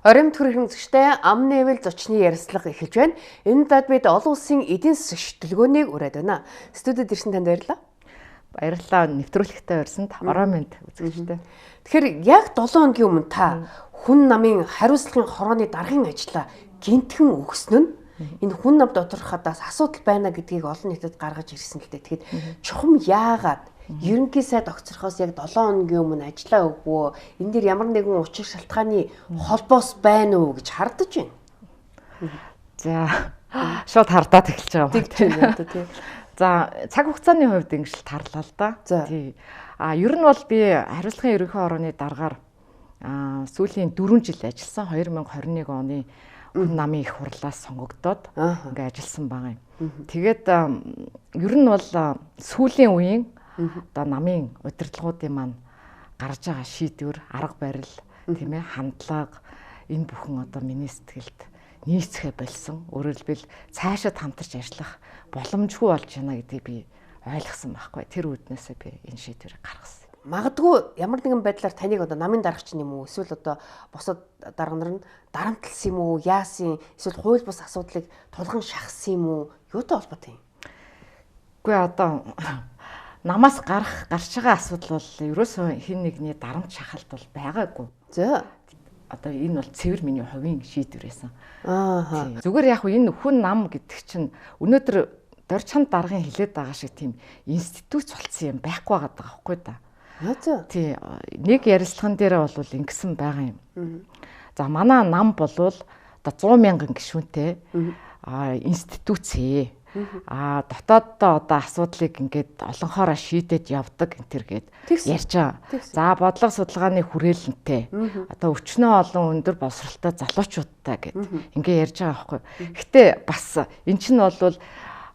Оройн төрийн зэгштэй ам нээвэл зочны ярилцлага эхэлж байна. Энэ дад бид олон улсын эдийн засгийн төлөвлөгөөнийг ураад байна. Студид ирсэн танд баярлалаа. Баярлалаа. Нэвтрүүлэгтээ урьсанд орой мэнд үзэгчтэй. Тэгэхээр яг 7 хоногийн өмнө та хүн намын хариуцлагын хорооны даргын ажлаа гинтхэн өгсөн нь энэ хүн нам доторхоодаас асуудал байна гэдгийг олон нийтэд гаргаж ирсэн л дээ. Тэгэхэд чухам яагаад ерөнхий сайд огцорхоос яг 7 хоногийн өмнө ажиллаа өгвөө. Энэ дэр ямар нэгэн учир шалтгааны холбоос байна уу гэж хардаж байна. За шууд хардаад эхэлж байгаа юм тийм. За цаг хугацааны хувьд ингэж л тарлаа л да. Тий. Ер нь бол би хариуцлагын ерөнхий хорооны даргаар сүүлийн 4 жил ажилласан 2021 оны хүн намын их хурлаас сонгогдоод ингээ ажилласан байгаа юм. Тэгээд ер нь бол сүүлийн үеийн одоо намын удирдлагуудын маань гарч байгаа шийдвэр, арга барил, тийм ээ, хандлага энэ бүхэн одоо миний сэтгэлд нийцэхэ болсон. Өөрөөр хэлбэл цаашаад хамтарч ажиллах боломжгүй болж байна гэдгийг би ойлгосон байхгүй. Тэр үднээсээ би энэ шийдвэрийг гаргасан. Магадгүй ямар нэгэн байдлаар таныг одоо намын даргач юм уу? Эсвэл одоо бусад дарга нар нь дарамтлсан юм уу? Яасан? Эсвэл хууль бус асуудлыг тулган шахсан юм уу? Юутай холбоотой юм? Үгүй одоо намаас гарч байгаа асуудал бол ерөөсөө хэн нэгний дарамт шахалт бол байгаагүй. За. Одоо энэ бол цэвэр миний хувийн шийдвэр байсан. Зүгээр яг энэ хүн нам гэдэг чинь өнөөдөр дорж чанд даргын хилээд байгаа шиг тийм институт болсон юм байхгүй байгаа байхгүй да. Тий, нэг ярилцлаган дээр бол ингэсэн байгаа юм. За манай нам болвол одоо 100,000 гишүүнтэй институцээ. Дотооддоо одоо асуудлыг ингээд олонхоороо шийдэж явдаг энэ төр гээд ярьж байгаа. За бодлого судалгааны хүрээлэнтэй. Одоо өчнөө олон өндөр боловсролтой залуучуудтай гээд ингээ ярьж байгаа байхгүй. Гэтэ бас эн чинь бол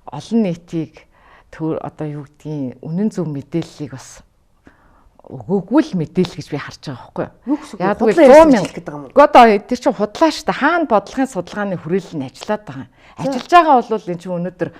олон нийтийг одоо юу гэдгийг үнэн зөв мэдээллийг бас өгөөгүй л мэдээлэл гэж би харж байгаа байхгүй. Яг л 100,000 гэдэг юм уу? Одоо тэр чинь худлаа шүү дээ. Хаана бодлогын судалгааны хүрээлэл нь ажиллаад байгаа юм. Ажиллаж байгаа бол энэ чинь өнөөдөр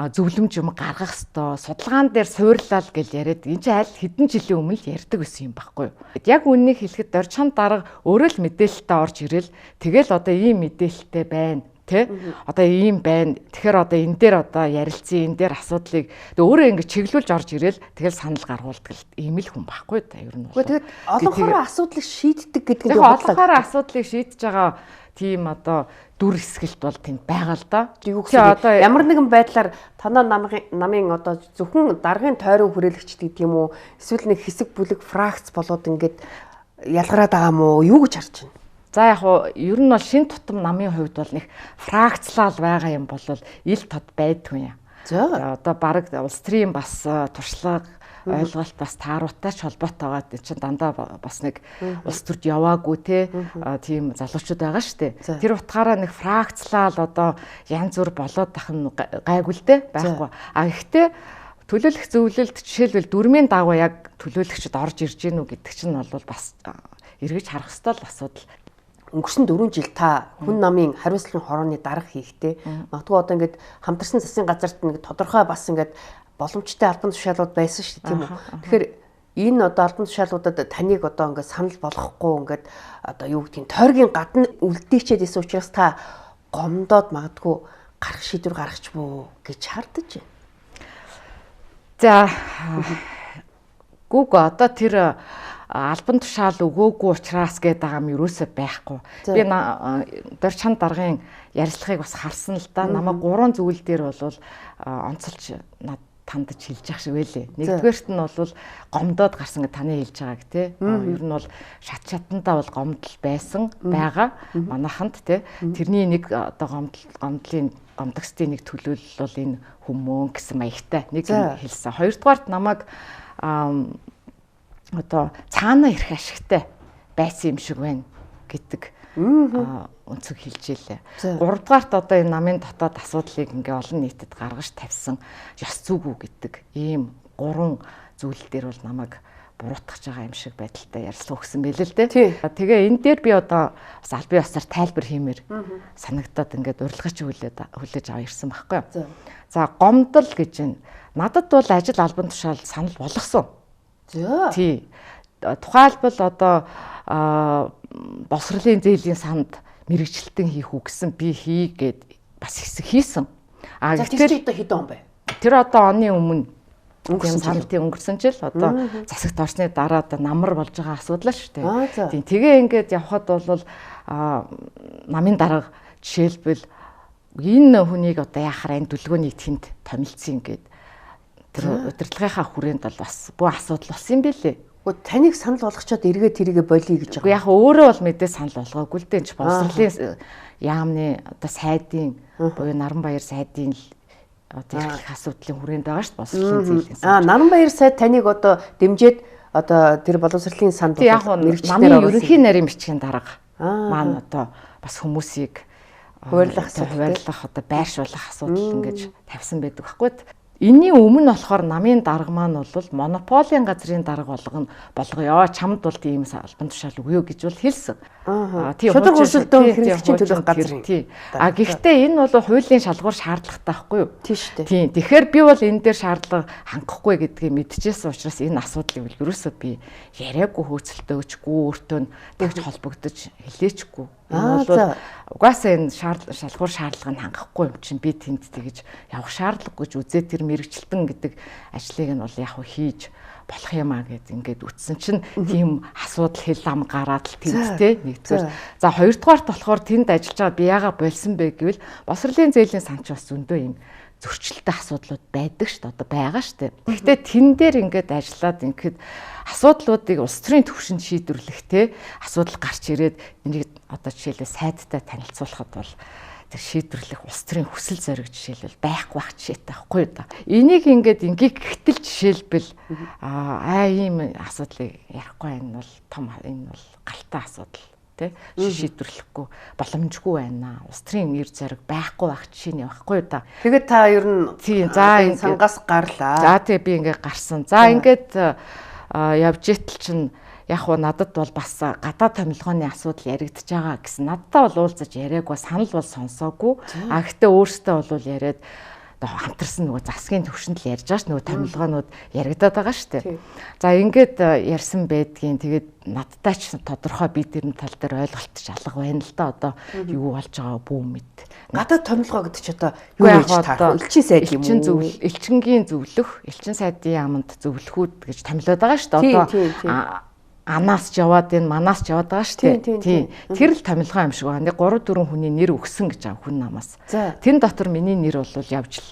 зөвлөмж юм гаргах хэвээр судалгаан дээр суурлал гэж яриад энэ чинь аль хэдэн жилийн өмнө л ярьдаг байсан юм байхгүй юу? Яг үннийг хэлэхэд дорж чанд дарга өөрөө л мэдээлэлтэй орж ирэл тэгэл одоо ийм мэдээлэлтэй байна. Тэ? Одоо ийм байна. Тэгэхээр одоо энэ дээр одоо ярилцсан, энэ дээр асуудлыг өөрөө ингэ чиглүүлж орж ирэл тэгэл санал гаргуулдаг ийм л хүн байхгүй да ер нь. Тэгэхэд олонхороо асуудлыг шийддэг гэдэг нь олонхороо асуудлыг шийдэж байгаа тийм одоо дүр хэсгэлт бол тэнд байгаа л да. Одоо ямар нэгэн байдлаар танаа намын одоо зөвхөн даргын тойрон хүрээлэгчд гэдэг юм уу? Эсвэл нэг хэсэг бүлэг фракц болоод ингээд ялгараад байгаа юм уу? Юу гэж харж байна? За яг ер нь бол шин тутам намын хувьд бол нэг фракцлал байгаа юм бол ил тод байдгүй юм. За одоо баг улс төрийн бас туршлага ойлголт бас тааруутай ч холбоотойгоо чинь дандаа бас нэг улс төрд яваагүй тийм залуучууд байгаа шүү дээ. Тэр утгаараа нэг фракцлал одоо янз бүр болоод тах нь гайгүй л дээ байхгүй. Гэхдээ төлөөлөх зөвлөлд жишээлбэл дүрмийн дагуу яг төлөөлөгчд орж ирж гинүү гэдэг чинь бол бас эргэж харах ёстой л асуудал. Өнгөрсөн 4 жил та хүн намын хариуцлагын хорооны дарга хийхдээ магадгүй одоо ингээд хамтарсан засгийн газарт нэг тодорхой бас ингээд боломжтой албан тушаалууд байсан шүү дээ тийм үү. Тэгэхээр энэ одоо албан тушаалуудад таныг одоо ингээд санал болгохгүй ингээд одоо юу гэдгийг тойргийн гадна үлдээчээд исэн учраас та гомдоод магадгүй гарах шийдвэр гаргач буу гэж хардаж байна. За гүг одоо тэр албан тушаал өгөөгүй учраас гээд байгаа юм юусоо байхгүй. Би дорж чанд даргын ярилцлагыг бас харсан л да. Намайг 3 зүйл дээр бол онцолж тандж хэлж явах шиг байлээ. Нэгдүгээрт нь бол гомдоод гарсан гэж таны хэлж байгааг тий. Ер нь бол шат шатандаа бол гомдол байсан байгаа. Манайханд тий. Тэрний нэг одоо гомдогчдын нэг төлөөлөл бол энэ хүмүүн гэсэн маягтай нэг хэлсэн. Хоёрдугаарт намайг одоо цаана ирэх ашигтай байсан юм шиг байна гэдэг өнцөг хэлж илээ. Гуравдугаарт одоо энэ намын дотоод асуудлыг ингээ олон нийтэд гаргаж тавьсан ёс зүгүү гэдэг ийм 3 зүйл дээр бол намайг буруутгах байгаа юм шиг байдалтай ярьслаа өгсөн байлээ л дээ. Тэгээ энэ дээр би одоо бас аль бие усаар тайлбар хиймээр санагдаад ингээд урилгаач хүлээж аваа ирсэн байхгүй юу. За гомдол гэж байна. Надад бол ажил албан тушаал санал болгосон. Тий. тухайлбал одоо боловсролын зээлийн санд мэрэгчлэлтэн хийх үү гэсэн би хийгээд бас хэсэг хийсэн. Тэгэхээр одоо хэдэн он бэ? Тэр одоо оны өмнө тийм сандын өнгөрсөн жил одоо засагт орсны дараа одоо намар болж байгаа асуудал шүү дээ. Тийм тэгээ ингээд явхад бол намын дарга жишээлбэл энэ хүнийг одоо яхаар энэ дүлгөөнийг тэнд томилцсон ингээд тэр удирдлагынхаа хүрээнд бол бас бүх асуудал болсон юм билээ. Таныг санал болгочоод эргээд тэрийгэ болиё гэж байгаа. Яг өөрөө бол мэдээ санал болгоогүй л дээ. Боловсролын яамны одоо сайдын буюу Наранбаяр сайдын одоо эрхлэх асуудлын хүрээнд байгаа шүү дээ. Боловсролын зээлийн сан. Наранбаяр сайд таныг одоо дэмжиж одоо тэр боловсролын санд яг намын ерөнхий нарийн бичгийн дарга маань одоо бас хүмүүсийг хуваарлах одоо байршуулах асуудал ингэж тавьсан байдаг байхгүй. Энийн өмнө болохоор намын дарга маань бол монополийн газрын дарга болгоё. Чамд бол тийм албан тушаал өгөө гэж бол хэлсэн. Тийм хурцлтын хэрэглэгчийн төлөх газар. Гэхдээ энэ бол хуулийн шалгуур шаардлагатай байхгүй юу? Тийм шүү дээ. Тийм. Тэгэхээр би бол энэ дээр шаардлага хангахгүй гэдгийг мэдчихсэн учраас энэ асуудлыг бол ерөөсөө би яриаггүй хөөцөлтөө өгчгүй өөртөө тэгж холбогдож хэлээчгүй. Энэ бол угаасаа энэ шалгуур шаардлага нь хангахгүй юм чинь би тэнд тэгж явах шаардлагагүй ч үзээ тэр мэрэгчлэлтэн гэдэг ажлыг нь бол яг хийж болох юм аа гэд ингээд үтсэн чинь тийм асуудал хэл ам гараад л тэнцтэй нэгдүгээр. За хоёрдугаарт болохоор тэнд ажиллаж байгаа би яагаад болсон бэ гэвэл боловсролын зээлийн сан ч бас зөндөө юм зөрчилтэй асуудлууд байдаг шүү дээ. Одоо байгаа шүү дээ. Гэхдээ тэн дээр ингээд ажиллаад ингээд асуудлуудыг улс төрийн түвшинд шийдвэрлэхтэй асуудал гарч ирээд энийг одоо жишээлбэл сайдтай танилцуулахад бол тэр шийдвэрлэх улс төрийн хүсэл зориг жишээлбэл байхгүй бах жишээтэй байхгүй да. Энийг ингээд гэтэл жишээлбэл ийм асуудлыг ярихгүй энэ бол том энэ бол галтай асуудал тий шийдвэрлэхгүй боломжгүй байна. Улс төрийн нэр зориг байхгүй бах жишээ нь байхгүй да. Тэгээд та ер нь за энэ сангаас гарлаа. За тэгээ би ингээд гарсан. За ингээд явж итэл чинь яг уу надад бол бас гадаад томилгооны асуудал яригдж байгаа гэсэн. Надтай бол уулзаж яриаггүй, санал бол сонсоогүй. Гэхдээ өөртөө бол яриад хамтарсан нөгөө засгийн төвшөнд л ярьж байгаа ш нөгөө томилгоонууд яригадаад байгаа штэ. За ингээд ярьсан байдгийн тэгээд надтай ч тодорхой би тэрний тал дээр ойлголт шалга байна л да. Одоо юу болж байгаа бүү мэд. Гадаад томилгоо гэдэг чи одоо юу гэж таарах? Элчин сайд юм уу? Элчингийн зөвлөх, элчин сайдын яамд зөвлөхүүд гэж томилоод байгаа штэ. Одоо анаас ч яваад энэ манаас ч яваад байгаа шүү дээ. Тэр л томилгоо юм шиг байна. Нэг 3 4 хүний нэр өгсөн гэж байгаа хүн намаас. Тэн дотор миний нэр бол явж л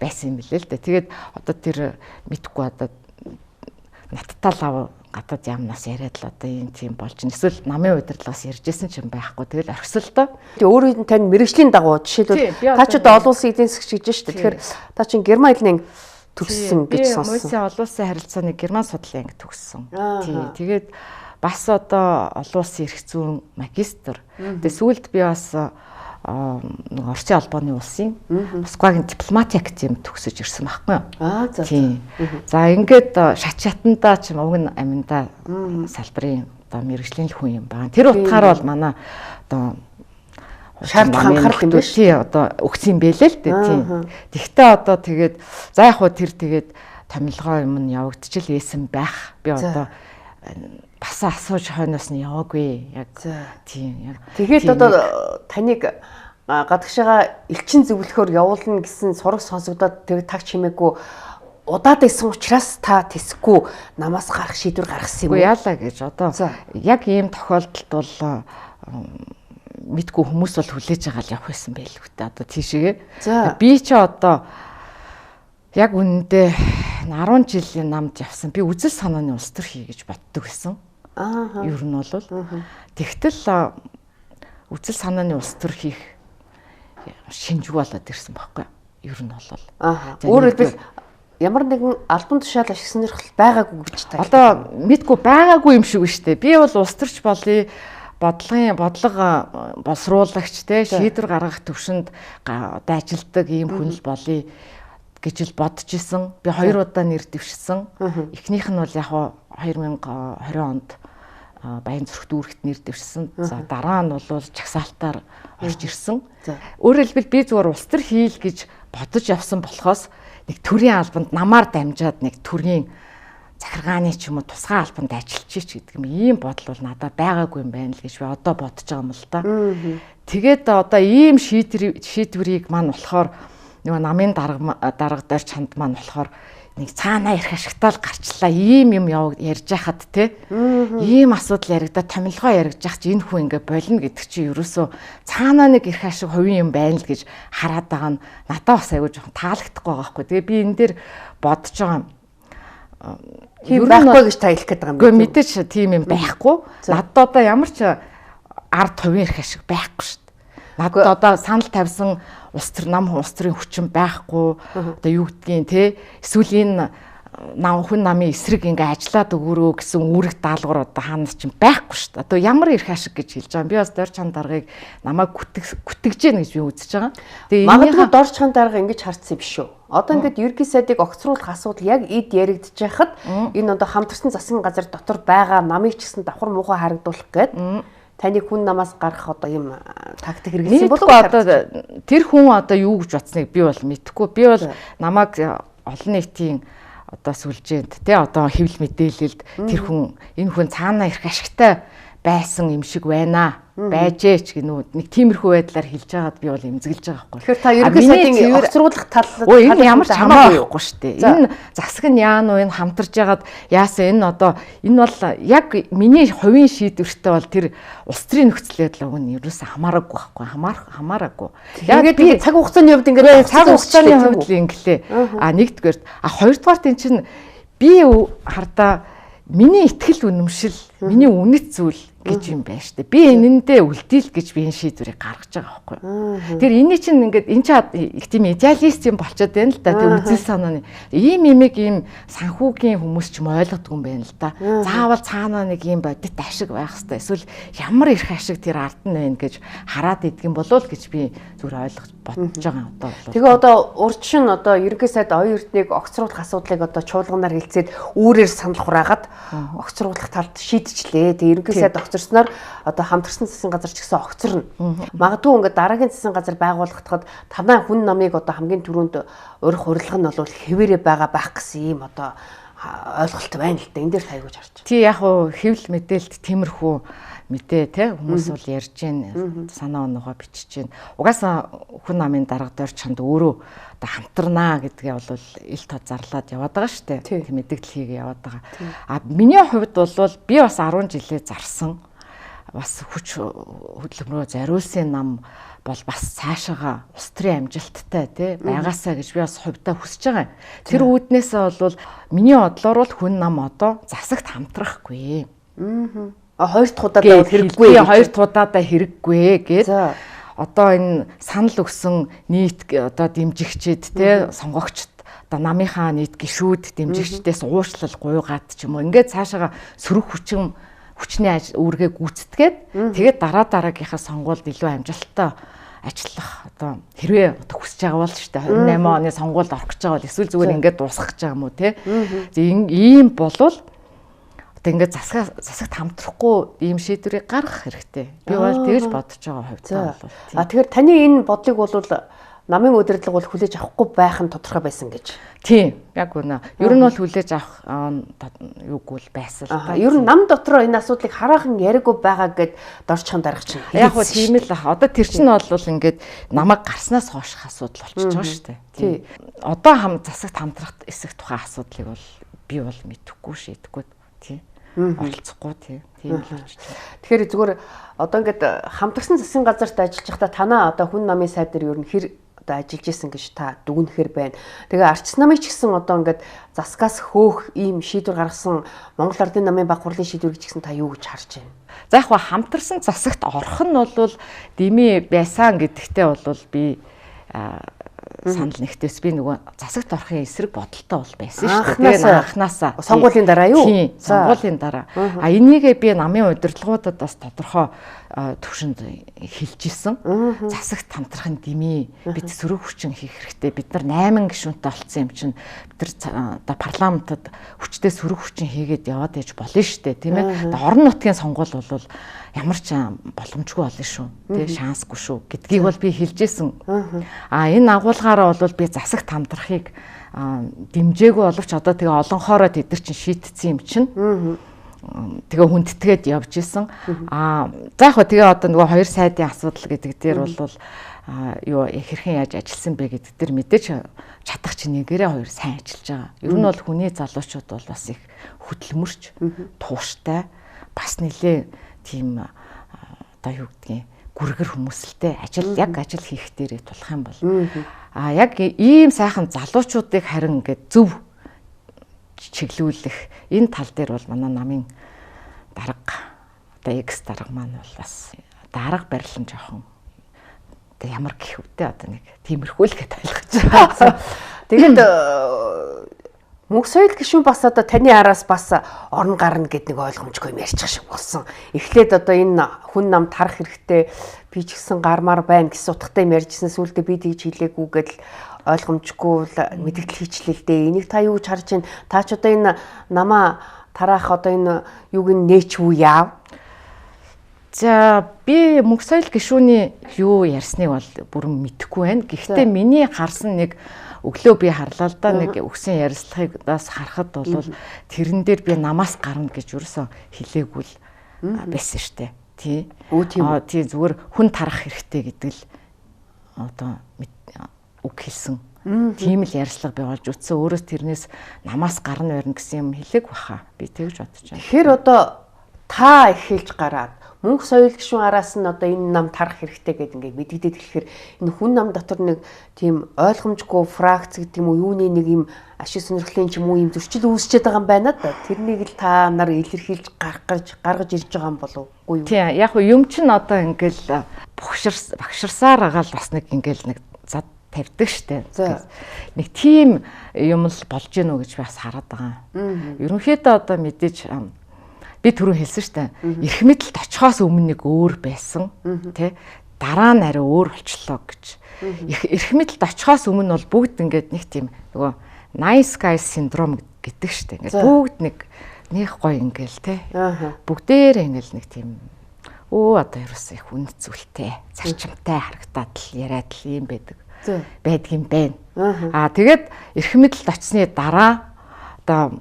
байсан юм билээ л дээ. Тэгээд одоо тэр мэдхгүй одоо надтай л гадаад яамнаас яриад л одоо энэ тийм болж ин эсвэл намын удирдлагаас ярьжсэн ч юм байхгүй. Тэгэл орхисолтой. Тэгээ өөрөө тань мэрэгжлийн дагуу жишээлбэл та ч одоо олон улсын эдийн засаг гэж шүү дээ. Тэгэхээр та чинь Герман хэлний төгссөн гэж сонссон. Мөсийн олон улсын харилцааны Герман судлалын анги төгссөн. Тэгээд бас одоо олон улсын эрх зүйн магистр. Тэгээд сүүлд би бас орчин албаны улсын Москвагийн дипломатик академид төгсөж ирсэн байхгүй юу? За ингээд шат шатандаа ч уг нь аминда салбарын одоо мэрэгжлийн хүн юм байна. Тэр утгаараа бол манай одоо шаардлага анхаарал юм биш тий одоо өгсөн юм бэлээ л дээ тий. Тэгтээ одоо тэгээд за яг хөө тэр тэгээд томилгоо юм нь явагдчихл байсан байх. Би одоо бас асууж хойноос нь яваагүй яг тий яг. Тэгээд одоо таныг гадагшаага элчин зөвлөхөөр явуулна гэсэн сураг сонсогдоод тэгээд таг чимээгүй удаад исэн учраас та тэсэхгүй намаас гарах шийдвэр гаргасан юм уу? Яалаа гэж одоо яг ийм тохиолдолд бол мэдгүй хүмүүс бол хүлээж байгаа л явах байсан байл үү те одоо тийшээгээ. Би ч одоо яг үнэндээ 10 жилийн намд явсан. Би үзэл санааны улс төр хий гэж боддог байсан. Ер нь бол тэгтэл үзэл санааны улс төр хийх шинжгүй болоод ирсэн байхгүй юу? Ер нь бол. Өөрөөр хэлбэл ямар нэгэн албан тушаал ашиг сонирхол байгаагүй гэж та. Одоо мэдгүй байгаагүй юм шиг ба штэ. Би бол улс төрч болъё бодлого боловсруулагч те шийдвэр гаргах төвшөнд одоо ажилтдаг ийм хүн л болъё гэж л бодож исэн. Би 2 удаа нэр дэвшсэн. Эхнийх нь бол яг 2020 онд Баян зүрх дүүрэгт нэр дэвшсэн. За дараа нь бол чагсаалтаар орж ирсэн. Өөрөөр хэлбэл би зүгээр улс төр хийл гэж бодож явсан болохоос нэг төрийн албанд намаар дамжаад нэг төрийн захиргааны ч юм уу тусгай албанд ажиллаж гэдэг юм ийм бодол бол надад байгаагүй юм байна л гэж би одоо бодож байгаа юм л да. Тэгээд одоо ийм шийдвэрийг маань болохоор нөгөө намын дарга дор чанд маань болохоор нэг цаанаа ирэх ашигтаа л гарчлаа ийм юм ярьж байхад те ийм асуудал яригдаад томилгоо яригдж ах чи энэ хүн ингээ болно гэдэг чи ерөөсөө цаанаа нэг ирэх ашиг хувийн юм байна л гэж хараад байгаа нь надад бас аягүй жоохон таалагдахгүй байгаа байхгүй. Тэгээ би энэ дээр бодож байгаа тийм байхгүй гэж та хэлэх гээд байгаа юм. Гэхдээ мэдээч тийм юм байхгүй. Надад одоо ямар ч ард хувийн ирэх ашиг байхгүй шүү дээ. Надад одоо санал тавьсан улс төр нам улс төрийн хүчин байхгүй. Одоо юу гэдгийг те эсвэл энэ хүн намын эсрэг ингээ ажиллаад өгөрөө гэсэн үүрэг даалгавар одоо хаанаас ч байхгүй шүү дээ. Одоо ямар ирэх ашиг гэж хэлж байгаа юм. Би бас дор чан даргаыг намайг күтгэж гэнэ гэж би үзэж байгаа. Тэгээ магадгүй дор чан дарга ингэж харцсан биш үү? Одоо ингээд ерөнхий сайдыг огцруулах асуудал яг эд яригдж байхад энэ одоо хамтарсан засгийн газар дотор байгаа намыг ч гэсэн давхар муухай харагдуулах гээд таны хүн намаас гарах одоо юм тактик хэрэглэсэн болов уу? Одоо тэр хүн одоо юу гэж бодсныг би бол мэдэхгүй. Би бол намайг олон нийтийн одоо сүлжээнд тий одоо хэвлэл мэдээлэлд тэр хүн энэ хүн цаанаа ирэх ашигтай байсан юм шиг байна байжээ ч гэнүү нэг тиймэрхүү байдлаар хэлж байгаад би бол эмзэглэж байгаа байхгүй. Тэгэхээр та ерөнхий сайдын огцруулах талд энэ ямар ч хамаагүй шүү дээ. Энэ засаг нь яа нөө энэ хамтарж байгаад яасан энэ одоо энэ бол яг миний хувийн шийдвэртэй бол тэр улс төрийн нөхцөл байдал өгн ерөөсөө хамаараагүй байхгүй хамаараагүй. Яг би цаг хугацааны хувьд ингээд цаг хугацааны хувьд л инглээ. Нэгдүгээр хоёрдугаарт эн чинь би хардаа миний итгэл үнэмшил миний үнэт зүйл гэж юм байна штэ. Би энэндээ үлдээл гэж би энэ шийдвэрийг гаргаж байгаа байхгүй. Тэр энэ чинь ингээд энэ ч их тийм идеалист юм болчиход байна л да. Тэг үзэл санааны ийм ийм санхүүгийн хүмүүс ч юм ойлгодгүй юм байна л да. Заавал цаанаа нэг ийм бодит ашиг байх хэвээр. Эсвэл ямар их ашиг тэр ард нь байна гэж хараад идэх юм болов гэж би зүгээр ойлгож бодож байгаа одоо бол. Тэгээ одоо урьдчилан одоо ерөнхий сайд оюун эрднийг огцруулах асуудлыг одоо чуулганаар хэлцээд үүрээр санал хураагаад огцруулах талд шийдчихлээ. Тэгээ ерөнхий сайд огцорсноор одоо хамтарсан засгийн газар ч гэсэн огцорно. Магадгүй ингээд дараагийн засгийн газар байгуулахдад танай хүн намыг одоо хамгийн түрүүнд урих урилга нь бол хэвээрээ байгаа байх гэсэн юм одоо ойлголт байна л да. Энд дээр тайгууж харж. Тий яг хуу хэвлэл мэдээлэлд тиймэрхүү мэдээ те хүмүүс бол ярьж гин санаа оноогоо бичиж гин. Угаасаа хүн намын дарга дор чанд өөрөө одоо хамтарнаа гэдгээ бол ил тод зарлаад яваад байгаа штэ. Тийм мэдээлэл хийгээ яваад байгаа. А миний хувьд бол би бас 10 жилээ зарсан. Бас хүч хөдөлмөрөө зориулсан нам бол бас цаашаага улс төрийн амжилттай тий байгаасаа гэж би бас хувьдаа хүсэж байгаа. Тэр үүднээсээ бол миний бодлоор бол хүн нам одоо засагт хамтрахгүй. Хоёр дахь удаадаа хэрэггүй. Хоёр дахь удаадаа хэрэггүй гэж. Одоо энэ санал өгсөн нийт одоо дэмжигчид тий сонгогчд одоо намынхаа нийт гишүүд дэмжигчдээс уушлал гуйгаад ч юм уу ингээд цаашаага сөрөг хүчний үүргээ гүйцэтгээд тэгээд дараагийнхаа сонгуульд илүү амжилттай ажиллах одоо хэрвээ одоо хүсэж байгаа бол шүү дээ 28 оны сонгуульд орох гэж байгаа бол эсвэл зүгээр ингээд дуусгах гэж байгаа юм уу те ийм болвол одоо ингээд засагт хамтрахгүй ийм шийдвэрийг гаргах хэрэгтэй. Би бол тэгж бодож байгаа хувьдаа бол. Тэгэхээр таны энэ бодлыг бол намын удирдлага бол хүлээж авахгүй байх нь тодорхой байсан гэж. Тийм, яг үнэ. Ер нь бол хүлээж авах юугүй л байсан л та. Ер нь нам дотроо энэ асуудлыг хараахан яриаггүй байгаа гэд дорч чан дарах чинь. Яг хөө тийм л ах. Одоо тэр чинь бол ингээд намайг гарснаас хойших асуудал болчихж байгаа шүү дээ. Тийм. Одоо засагт хамтрах эсэх тухайн асуудлыг бол би бол мэдэхгүй шийдэхгүй. Тийм. Оролцохгүй тийм л болж байна. Тэгэхээр зүгээр одоо ингээд хамтарсан засгийн газарт ажиллаж байхдаа танаа одоо хүн намын сайд дээр ер нь хэр одоо ажиллаж исэн гэж та дүгнэхэр байна. Тэгээ арчс намыг ч гэсэн одоо ингээд засгаас хөөх ийм шийдвэр гаргасан Монгол Ардын намын баг хурлын шийдвэр гэж гэсэн та юу гэж харж байна? За яг хамтарсан засагт орох нь бол дими байсан гэдэгтээ бол би санал нэгтээс би нөгөө засагт орохын эсрэг бодолтой бол байсан шүү дээ. Тэгээ анханасаа сонгуулийн дараа юу? Тийм, сонгуулийн дараа. А энийгээ би намын удирдлагуудад бас тодорхой төвшөнд хэлж исэн. Засагт хамтрахын дэмий бид сөрөг хүчин хийх хэрэгтэй. Бид нар 8 гишүүнтэй болцсон юм чинь бид нар одоо парламентод хүчтэй сөрөг хүчин хийгээд яваад яж болно шүү дээ, тийм ээ. Орон нутгийн сонгуул бол ямар ч боломжгүй болно шүү, тийм шансгүй шүү гэдгийг бол би хэлж исэн. Энэ агуулгаараа бол би засагт хамтрахыг дэмжээгүй боловч одоо тэгээ олонхоороо тэд нар чинь шийтцсэн юм чинь. Тэгээ хүндэтгээд явж исэн. За яг тэгээ одоо нөгөө 2 сайдын асуудал гэдэг дээр бол юу хэрхэн яаж ажилласан бэ гэдэг дээр мэдээж чадах чинь нэгээрээ 2 сайн ажиллаж байгаа. Ер нь бол хүний залуучууд бол бас их хөдөлмөрч, тууштай, бас нэлээ тийм одоо юу гэдгийг гүргэр хүмүүсэлтэй яг ажил хийх дээрээ тулах юм бол яг ийм сайхан залуучуудыг харин ингээд зөв чиглүүлэх энэ тал дээр бол манай намын дарга одоо X дарга маань бол бас дарга барилан жоохон одоо ямар гэх үгтэй одоо нэг тиймэрхүү л гэж ойлгож байгаа. Тэгээд мөнх соёл гишүүн бас одоо таны араас бас орон гарна гэд нэг ойлгомжгүй юм ярьчих шиг болсон. Эхлээд одоо энэ хүн намд харах хэрэгтэй би ч гэсэн гармаар байна гэсэн утгатай юм ярьжсэн, сүүлдээ би тэгж хэлээгүй гэдэл ойлгомжгүй мэдээлэл хийчлээ л дээ. Энийг та юу гэж харж байна? Та ч одоо энэ намаа тараах одоо энэ юуг нээч үү яав? За би мөнх соёл гишүүний юу ярьсныг бол бүрэн мэдэхгүй байна. Гэхдээ миний харсан нэг өглөө би харлаа л да, нэг өгсөн ярилцлагаас харахад бол тэрэн дээр би намаас гарна гэж юусэн хэлээгүй л байсан штэ. Тий. Тий зүгээр хүн тарах хэрэгтэй гэдэг л одоо үг хэлсэн. Тийм л ярьцлага би болж үтсэн. Өөрөөс тэрнээс намаас гарна байрна гэсэн юм хэлээг баха. Би тэгж бодож байна. Тэгэхээр одоо та эхэлж гараад мөнх соёл гишүүн араас нь одоо энэ нам тарах хэрэгтэй гэдэг ингээд мэдэгдээд хэлэхээр энэ хүн нам дотор нэг тийм ойлгомжгүй фракц гэдэг юм уу юуны нэг юм ашиг сонирхлын ч юм уу юм зөрчил үүсчээд байгаа юм байна да. Тэрнийг л та нар илэрхийлж гаргаж ирж байгаа юм болов уу? Тийм яг юм чинь одоо ингээл багширсаар байгаа л бас нэг ингээл нэг зад тавьдаг штэ. Нэг тийм юм л болж гэнэ үү гэж бас хараад байгаа. Ерөнхийдөө одоо мэдээж би түрүү хэлсэн штэ. Эрх мэдэлд очихоос өмнө нэг өөр байсан, тий? Дараа нь арай өөр болчлоо гэж. Эрх мэдэлд очихоос өмнө бол бүгд ингээд нэг тийм нөгөө nice guy syndrome гэдэг штэ. Ингээд бүгд нэг гоё ингээл тий? Бүгдээрээ ингээл нэг тийм одоо ерөөсөө их үнд зүйлтэй, зарчимтай харагдаад л яриад л юм байдаг юм байна. Тэгээд эрх мэдэлд очсны дараа одоо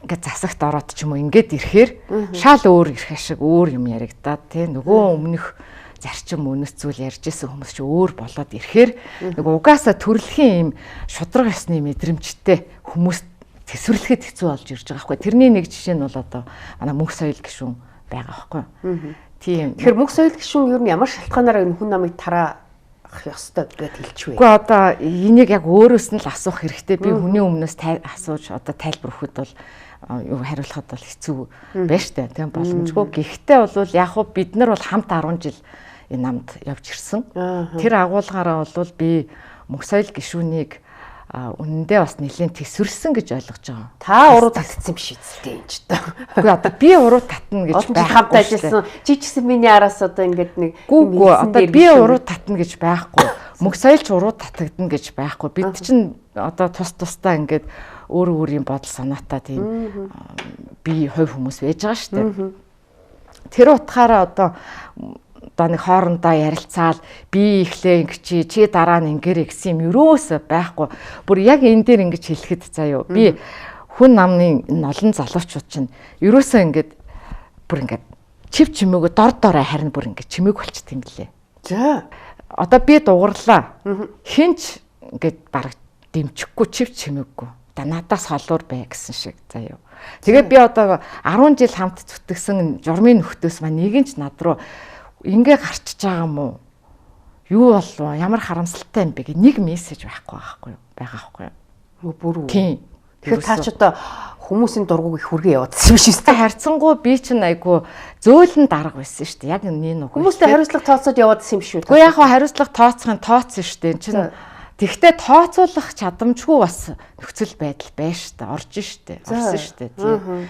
ингээд засагт ороод ч юм уу ингээд ирэхээр шал өөр ирэх ашиг өөр юм яригадаад тий нөгөө өмнөх зарчим үнэс зүйл ярьж исэн хүмүүс ч өөр болоод ирэхээр нэг угаасаа төрөлхийн юм шудраг ёсны мэдрэмжтэй хүмүүс төсвөрлөхөд хэцүү болж ирж байгаа байхгүй. Тэрний нэг жишээ нь бол одоо манай мөнх соёл гишүүн байгаа байхгүй. Тийм. Тэгэхээр мөнх соёл гишүүн ер нь ямар шалтгаанаар энэ хүн намыг тараа ёстой гэдээ хэлчихвэ. Үгүй одоо энийг яг өөрөөс нь л асуух хэрэгтэй. Би хүний өмнөөс асууж одоо тайлбар өгөхөд бол юу хариулахад бол хэцүү байна штэ. Тийм боломжгүй. Гэхдээ бол яг хуу бид нар бол хамт 10 жил энэ намд явж ирсэн. Тэр агуулгаараа бол би мөнх соёл гишүүнийг үнэндээ бас нэлийн төсвөрсөн гэж ойлгож байгаа. Та уруу татсан биш үстэй энэ ч та. Үгүй одоо би уруу татна гэж байхгүй. Хамт ажилласан. Чи ч гэсэн миний араас одоо ингээд нэг гүү одоо би уруу татна гэж байхгүй. Мөнх соёлч уруу татагдана гэж байхгүй. Бид чинь одоо тусдаа ингээд өөр юм бодол санаатай тийм би хувь хүмүүс байж байгаа шүү дээ. Тэр утгаараа одоо нэг хоорондоо ярилцаал би ихлээ ингэчи чи дараа нь ингээрэй гэсэн юм юусоо байхгүй. Бүр яг энэ дээр ингэж хэлэхэд заяа би хүн намны олон залуучууд чинь юусоо ингэж бүр ингэж чив чимээгөө дор харин бүр ингэж чимээг болчихд юм лээ. За одоо би дугарлаа. Хинч ингэж бараг дэмчихгүй чив чимээггүй. Одоо надаас холуур бай гэсэн шиг заяа. Тэгээд би одоо 10 жил хамт зүтгэсэн журмын нөхдөөс маань нэг нь ч над руу ингээ гарчиж байгаа юм уу? Юу болов? Ямар харамсалтай юм бэ гэх нэг мессеж байгаа байхгүй юу? Бүр үү. Тийм. Тэгэхээр та ч одоо хүмүүсийн дургуг их хүргээ явуулсан юм шиг та харьцангуй би ч айгу зөөлөн дарга байсан шүү дээ. Яг энэ нүг. Хүмүүстэй хариуцлага тооцоод явуулсан юм шүү. Гэхдээ яг хариуцлага тооцохын тооцсон шүү дээ. Энэ чинь тэгтээ тооцоолох чадамжгүй бас нөхцөл байдал байна шүү дээ. Орж шүү дээ. Орсон шүү дээ.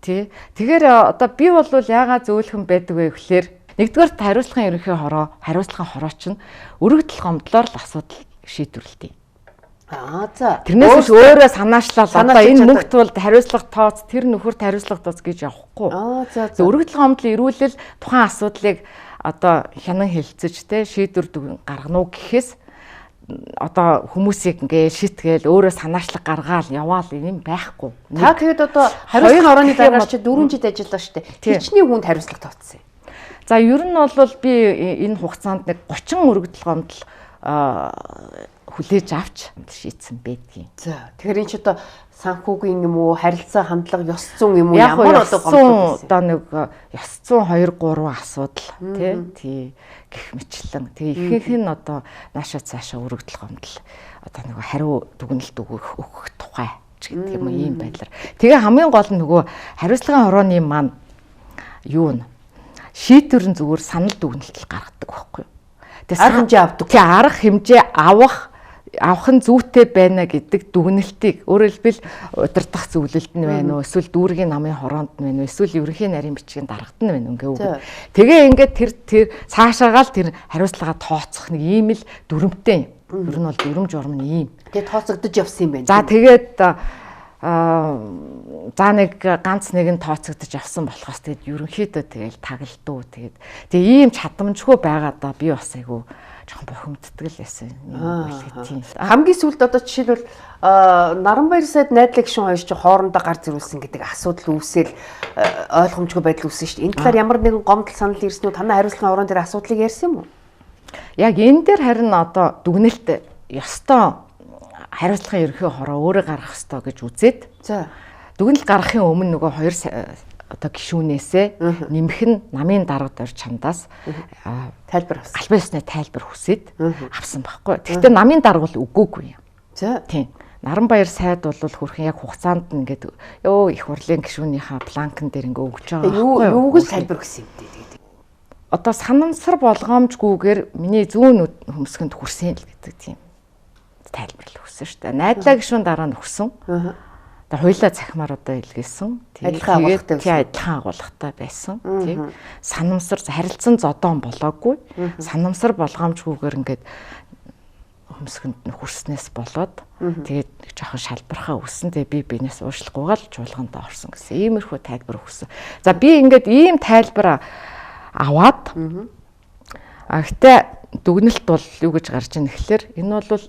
Тий. Тэгэхээр одоо би бол яагаад зөөлхөн байдаг вэ гэхээр Нэгдүгээр хариуцлагын ерөнхий хариуцлагын хороо чинь өргөдөл гомдлоор л асуудал шийдвэрлэдэг. За. Тэрнээс биш өөрөө санаачлал одоо энэ мөнгөт бол хариуцлага тооц тэр нөхөрт хариуцлага тооц гэж явахгүй. За. Өргөдөл гомдол ирүүлэл тухайн асуудлыг одоо хянан хэлцэж те шийдвэр гаргана уу гэхээс одоо хүмүүсийг ингээ шитгээл өөрөө санаачлаг гаргаал яваал юм байхгүй. Та тэгэд одоо хариуцлагын хорооны дараагаар чи 4 жил ажиллаа штэ. Хичнээн хүнд хариуцлага тооцсон юм. За ер нь бол би энэ хугацаанд нэг 30 өргөдөл гомдол хүлээж авч шийдсэн байдгийн. За тэгэхээр энэ ч одоо санхүүгийн юм уу, харилцаа хандлага, ёс зүйн юм уу, ямар одоо гомдол одоо нэг ёс зүйн 2 3 асуудал тий гэх мэтлэн. Тэгээ ихэнх нь одоо наашаа цаашаа өргөдөл гомдол одоо нэг хариу дүгнэлт өгөх тухай ч гэдэг юм уу ийм байдлаар. Тэгээ хамгийн гол нь нөгөө хариуцлагын хорооны маань юу нэ шийдвэр нь зүгээр санал дүгнэлт гаргадаг байхгүй юу. Тэгээ арга хэмжээ авдаг. Тий арга хэмжээ авах нь зүйтэй байна гэдэг дүгнэлтийг өөрөөр хэлбэл удирдах зөвлөлт нь байна уу эсвэл дүүргийн намын хороонд нь байна уу эсвэл ерөнхий нарийн бичгийн дарагт нь байна ингээ үг. Тэгээ ингээд тэр цаашаагаал тэр хариуцлагаа тооцох нэг ийм л дүрмтэй юм. Ер нь бол дүрм журм нь ийм. Тэгээ тооцогдож явсан юм байна. За тэгээд за нэг ганц нэг нь тооцогдож авсан болохоос тэгээд ерөнхийдөө тэгэл таглдуу тэгээд ийм чадамжгүй байгаа да би бас айгу жоохон бохимддаг л байсан юм. Хамгийн сүүлд одоо жишээлбэл Наранбаяр сайд найдлаг гишүүн хоёр ч хоорондоо гар зэрүүлсэн гэдэг асуудал үүсэл ойлгомжгүй байдал үүсэн шүү дээ. Энэ талаар ямар нэгэн гомдол санал ирсэн үү? Танай хариуцлагын хорон дээр асуудлыг ярьсан юм уу? Яг энэ дээр харин одоо дүгнэлт ёстой хариуцлагын ерөнхий хороо өөрөө гаргах ёстой гэж үзээд. За. Дүгнэлт гаргахын өмнө нөгөө хоёр одоо гишүүнээсээ нэмэх нь намын дарга дор чандаас тайлбар авсан. Албан ёсны тайлбар хүсээд авсан байхгүй. Гэхдээ намын дарга бол өгөөгүй юм. За. Тийм. Наранбаяр сайд бол хөрхэн яг хугацаанд ингээд их хурлын гишүүнийхээ планкн дээр ингээд өгч байгаа байхгүй юу? Юуг л тайлбар өгсөн юм дээ. Одоо санамсар болгоомжгүйгээр миний зүүн хөмсгөнд хүрсэн л гэдэг тийм тайлбар л өгсөн шүү дээ. Найдлаа гишүүн дараа нь өгсөн. Хоёлаа цахимаар одоо илгээсэн. Тэгээд адилхан агуулгатай байсан. Тийм. Санамсар харилцан зодон болоогүй. Санамсар болгоомжгүйгээр ингээд хөмсгөнд хүрснээс болоод тэгээд жоохон шалбархаа өссөн. Тэгээд би бинээс уушлахгүйгээр л чуулганд орсон гэсэн. Иймэрхүү тайлбар өгсөн. За би ингээд ийм тайлбар аваад гэхдээ дүгнэлт бол юу гэж гарч ийн гэхэлэр энэ бол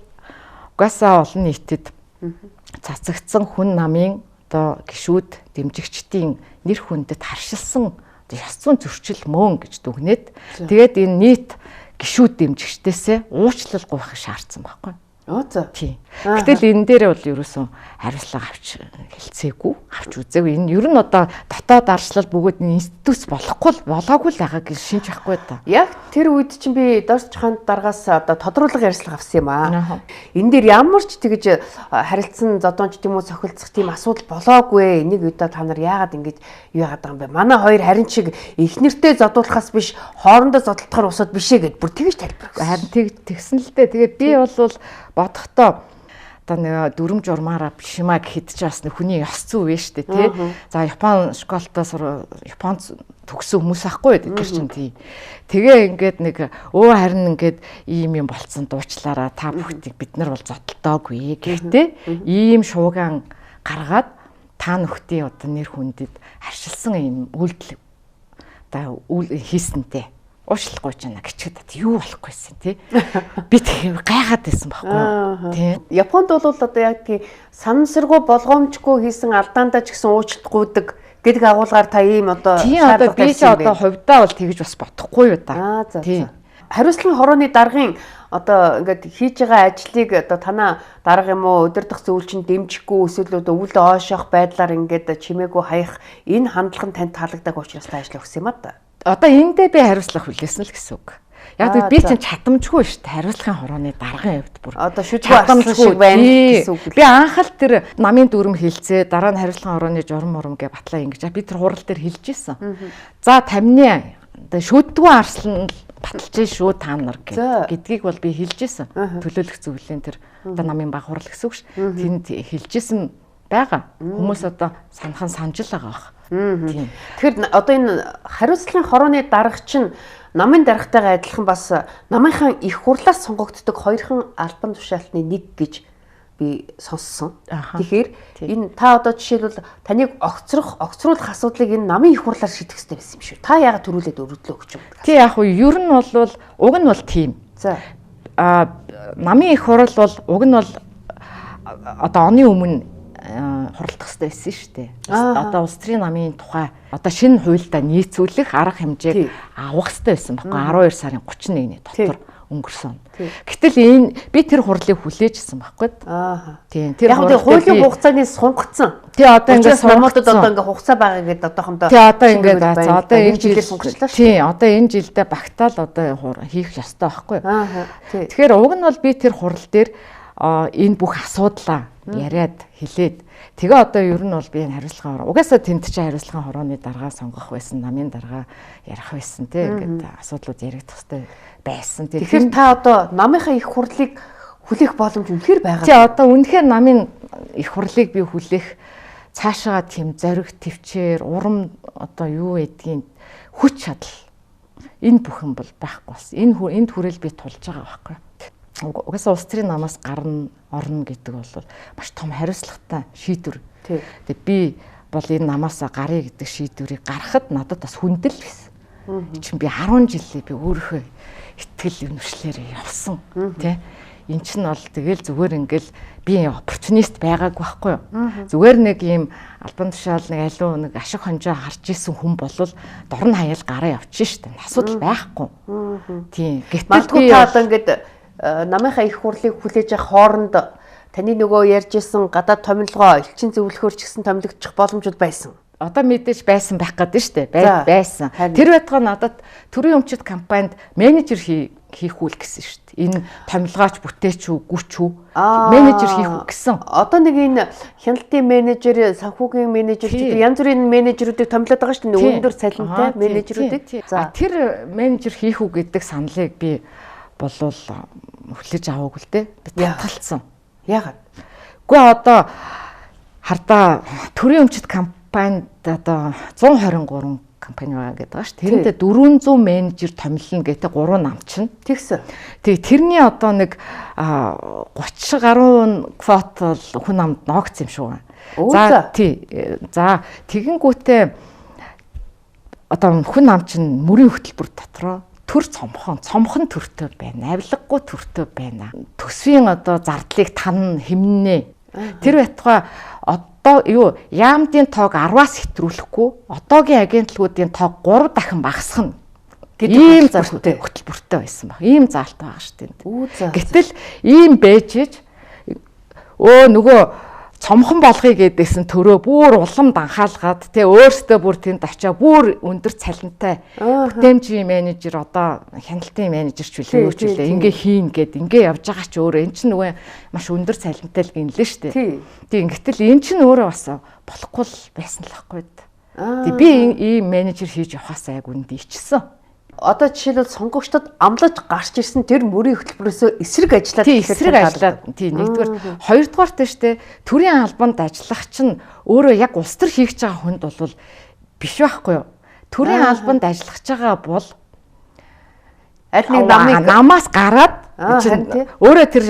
угаасаа олон нийтэд цацагдсан хүн намын одоо гишүүд дэмжигчдийн нэр хүндэд харшилсан ёс зүйн зөрчил мөн гэж дүгнээд тэгээд энэ нийт гишүүд дэмжигчдээсээ уучлал гуйхыг шаардсан байхгүй. За. Тийм. Гэтэл энэ дээр бол ерөөсөн хариуцлага авч хэлцээгүй, авч үзээгүй. Энэ ер нь одоо дотоод арчлал бөгөөд институт болоогүй л байгаа гэж шинж байхгүй да. Яг тэр үед чинь би Дорч хаанд даргаас одоо тодруулга ярьцлага авсан юм аа. Энэ дээр ямар ч тэгж харилцсан зодоонч тийм үү цохилцох тийм асуудал болоогүй. Энийг удаа та нар яагаад ингэж юу яагаад байгаа юм бэ? Манай хоёр харин чиг их нэртэй зодуулахаас биш хоорондоо зодтолтохоор усаад бишээ гэд бүр тэгж тайлбар өгсөн. Харин тэгсэн л дээ. Тэгээ би бол бодохдоо одоо нэг дүрм журмаараа биш юмаа гэхэд ч бас хүний ёс зүй вэ штэ тий. За Япон школтоос Японд төгссөн хүмүүс ахгүй бид нар чинь тий. Тэгээ ингээд нэг харин ингээд ийм юм болцсон дуучлаараа та бүхтийг бид нар бол зодтолтоогүй. Гэхдээ ийм шууган гаргаад та нөхдийн одоо нэр хүндэд харшилсан ийм үйлдэл одоо хийсэнтэй уушлахгүй ч яана гिचгэд юу болохгүйсэн тий. Би тэг гайхаад байсан байхгүй тий. Японд бол одоо яг тийм санамсаргүй болгоомжгүй хийсэн алдаандаа ч гэсэн уучлахгүй гэдэг агуулгаар та ийм одоо шаардлага би ч одоо хувьдаа бол тэгж бас бодохгүй юу да. Тий. Хариуцлагын хорооны даргын одоо ингээд хийж байгаа ажлыг одоо танаа дарга юм уу удирдах зөвлөлчин дэмжихгүй эсвэл одоо үл оошох байдлаар ингээд чимээгүй хаях энэ хандлага нь танд таалагддаг учраас та ажил өгсөн юм а да. Одоо эндээ би хариуцлага хүлээсэн л гэсэн үг. Яг би чинь чадамжгүй шүү дээ. Хариуцлагын хорооны даргын хувьд бүр. Одоо чадамжгүй байна гэсэн үг. Би анх л тэр намын дүрм хэлцээ, дараа нь хариуцлагын хорооны журам гэ батлаа ингэж. Би тэр хурал дээр хэлжсэн. За тамины шүддгүү арслан баталж шүү та нар гэдгийг бол би хэлжсэн. Төлөөлөх зөвлөлийн тэр одоо намын баг хурал гэсэн үг ш. Тэнд хэлжсэн байгаа. Хүмүүс одоо санахан санаж л байгаа бах. Тийм. Тэгэхээр одоо энэ хариуцлагын хорооны дарга чинь намын даргатайгаа адилхан бас намынхан их хурлаас сонгогддог хоёрхан албан тушаалтны нэг гэж би сонссон. Тэгэхээр энэ та одоо жишээлбэл таныг огцруулах асуудлыг энэ намын их хурлаар шийдэх хэрэгтэй байсан юм шүү. Та яагаад төрүүлээд өргөдлөө өгч юм бэ? Тий яг уу ер нь бол уг нь бол тийм. За намын их хурл бол уг нь бол одоо оны өмнө хурлдах хэрэгтэй байсан шүү дээ. Одоо улс төрийн намын тухай одоо шинэ хуульдаа нийцүүлэх арга хэмжээг авах хэрэгтэй байсан байхгүй 12 сарын 31-ний дотор өнгөрсөн. Гэтэл энэ би тэр хурлыг хүлээжсэн байхгүй. Тийм тэр яг хуулийн хугацааны сунгацсан. Тий одоо ингээд намуудад одоо ингээд хугацаа байгаа гэдэг одоохондоо. Тий одоо ингээд одоо энэ жилээр сунгацлаа шүү. Тий одоо энэ жилдээ багтаал одоо хийх ёстой байхгүй. Тэгэхээр уг нь бол би тэр хурал дээр энэ бүх асуудлаа яриад хэлээд тэгээ одоо ер нь бол би энэ хариуцлагын хороо угаасаа тэнд чинь хариуцлагын хорооны даргаа сонгох байсан, намын даргаа ярих байсан тий ингээд асуудлууд яригдах хэрэгтэй байсан. Тэгэхээр та одоо намынхаа их хурлыг хүлээх боломж үнэхээр байгаа. Тий одоо үнэхээр намын их хурлыг би хүлээх цаашаа тийм зориг төвчээр урам одоо юу гэдгийг хүч чадал энэ бүхэн бол байхгүй бас. Энд хүрэл би тулж байгаа байхгүй. Угаасаа улс төрийн намаас гарна орно гэдэг бол маш том хариуцлагатай шийдвэр. Тэгээ би бол энэ намаас гаръя гэдэг шийдвэрийг гаргахад надад бас хүндэл байсан. Чин би 10 жилээ би өөрийнхөө итгэл үнэмшлээр явсан тий. Эн чинь бол тэгэл зүгээр ингээл би оппортунист байгаагүй байхгүй юу. Зүгээр нэг ийм албан тушаал нэг аливаа нэг ашиг хонжоо харж исэн хүн болвол дорн хаяал гараа явчихна шүү дээ. Асуудал байхгүй. Тийм. Гэтэл би одоо ингээд намынхаа их хурлыг хүлээж авах хооронд таны нөгөө ярьжсэн гадаад томилгоо элчин зөвлөхөөр ч гэсэн томилогдчих боломжууд байсан. Одоо мэдээж байсан байх гэдэг шүү дээ. Байсан. Тэр байтугай надад төрийн өмчит кампанид менежер хийх үйл гэсэн шүү дээ. Энэ томилгооч бүтээч үү, гүч үү? Менежер хийх үү гэсэн. Одоо нэг энэ хяналтын менежер, санхүүгийн менежер гэдэг янз бүрийн менежерүүдийг томилоод байгаа шүү дээ. Өндөр цалинтай менежерүүдийг. За тэр менежер хийх үү гэдэг саналыг би болвол хүлээж аваагүй л дээ. Би татгалцсан. Яагаад? Гэхдээ одоо хардаа төрийн өмчит кампанид одоо 123 компани байгаа гэдэг байгаа шүү. Тэрэндээ 400 менежер томилно гэдэг 3 нам чинь. Тэгсэн. Тэгээ тэрний одоо нэг 30 гаруй квот хүн амд ноогдсон юм шүү. За тий. За тэгэнгүүтээ одоо хүн нам чинь мөрийн хөтөлбөр дотроо төр цомхон төртөө байна. Авилгагүй төртөө байна. Төсвийн одоо зардлыг тань хэмнэ. Тэр байтугай одоо юу яамдын тоог 10-аас хэтрүүлэхгүй одоогийн агентлагуудын тоог 3 дахин багасгах гэдэг ийм хөтөлбөртэй байсан баг. Ийм заалтай байгаа шүү дээ. Гэтэл ийм бэжж нөгөө цомхон болгоё гэдээсэн төрөө бүр улам данхаалгаад тэ өөртөө бүр тэнд очиа бүр өндөр цалинтай бүтээмжийн менежер одоо хяналтын менежер ч үлээ юу ч үлээ ингээ хийн гэд ингээ явж байгаа ч өөрөө эн чинь нөгөө маш өндөр цалинтай л гинлээ штэ. Тийм гэтэл эн чинь өөрөө бас болохгүй л байсан л байхгүй. Тэг би ийм менежер хийж явахаас айг үнд ичсэн. Одоо жишээлбэл сонгогчдод амлаж гарч ирсэн тэр мөрийн хөтөлбөрөөсөө эсрэг ажиллаад тийм нэгдүгээр хоёрдугаарт штэ төрийн албанд ажиллах чинь өөрөө яг улс төр хийж байгаа хүнд бол биш байхгүй юу? Төрийн албанд ажиллаж байгаа бол аль нэг намаас гараад өөрөө тэр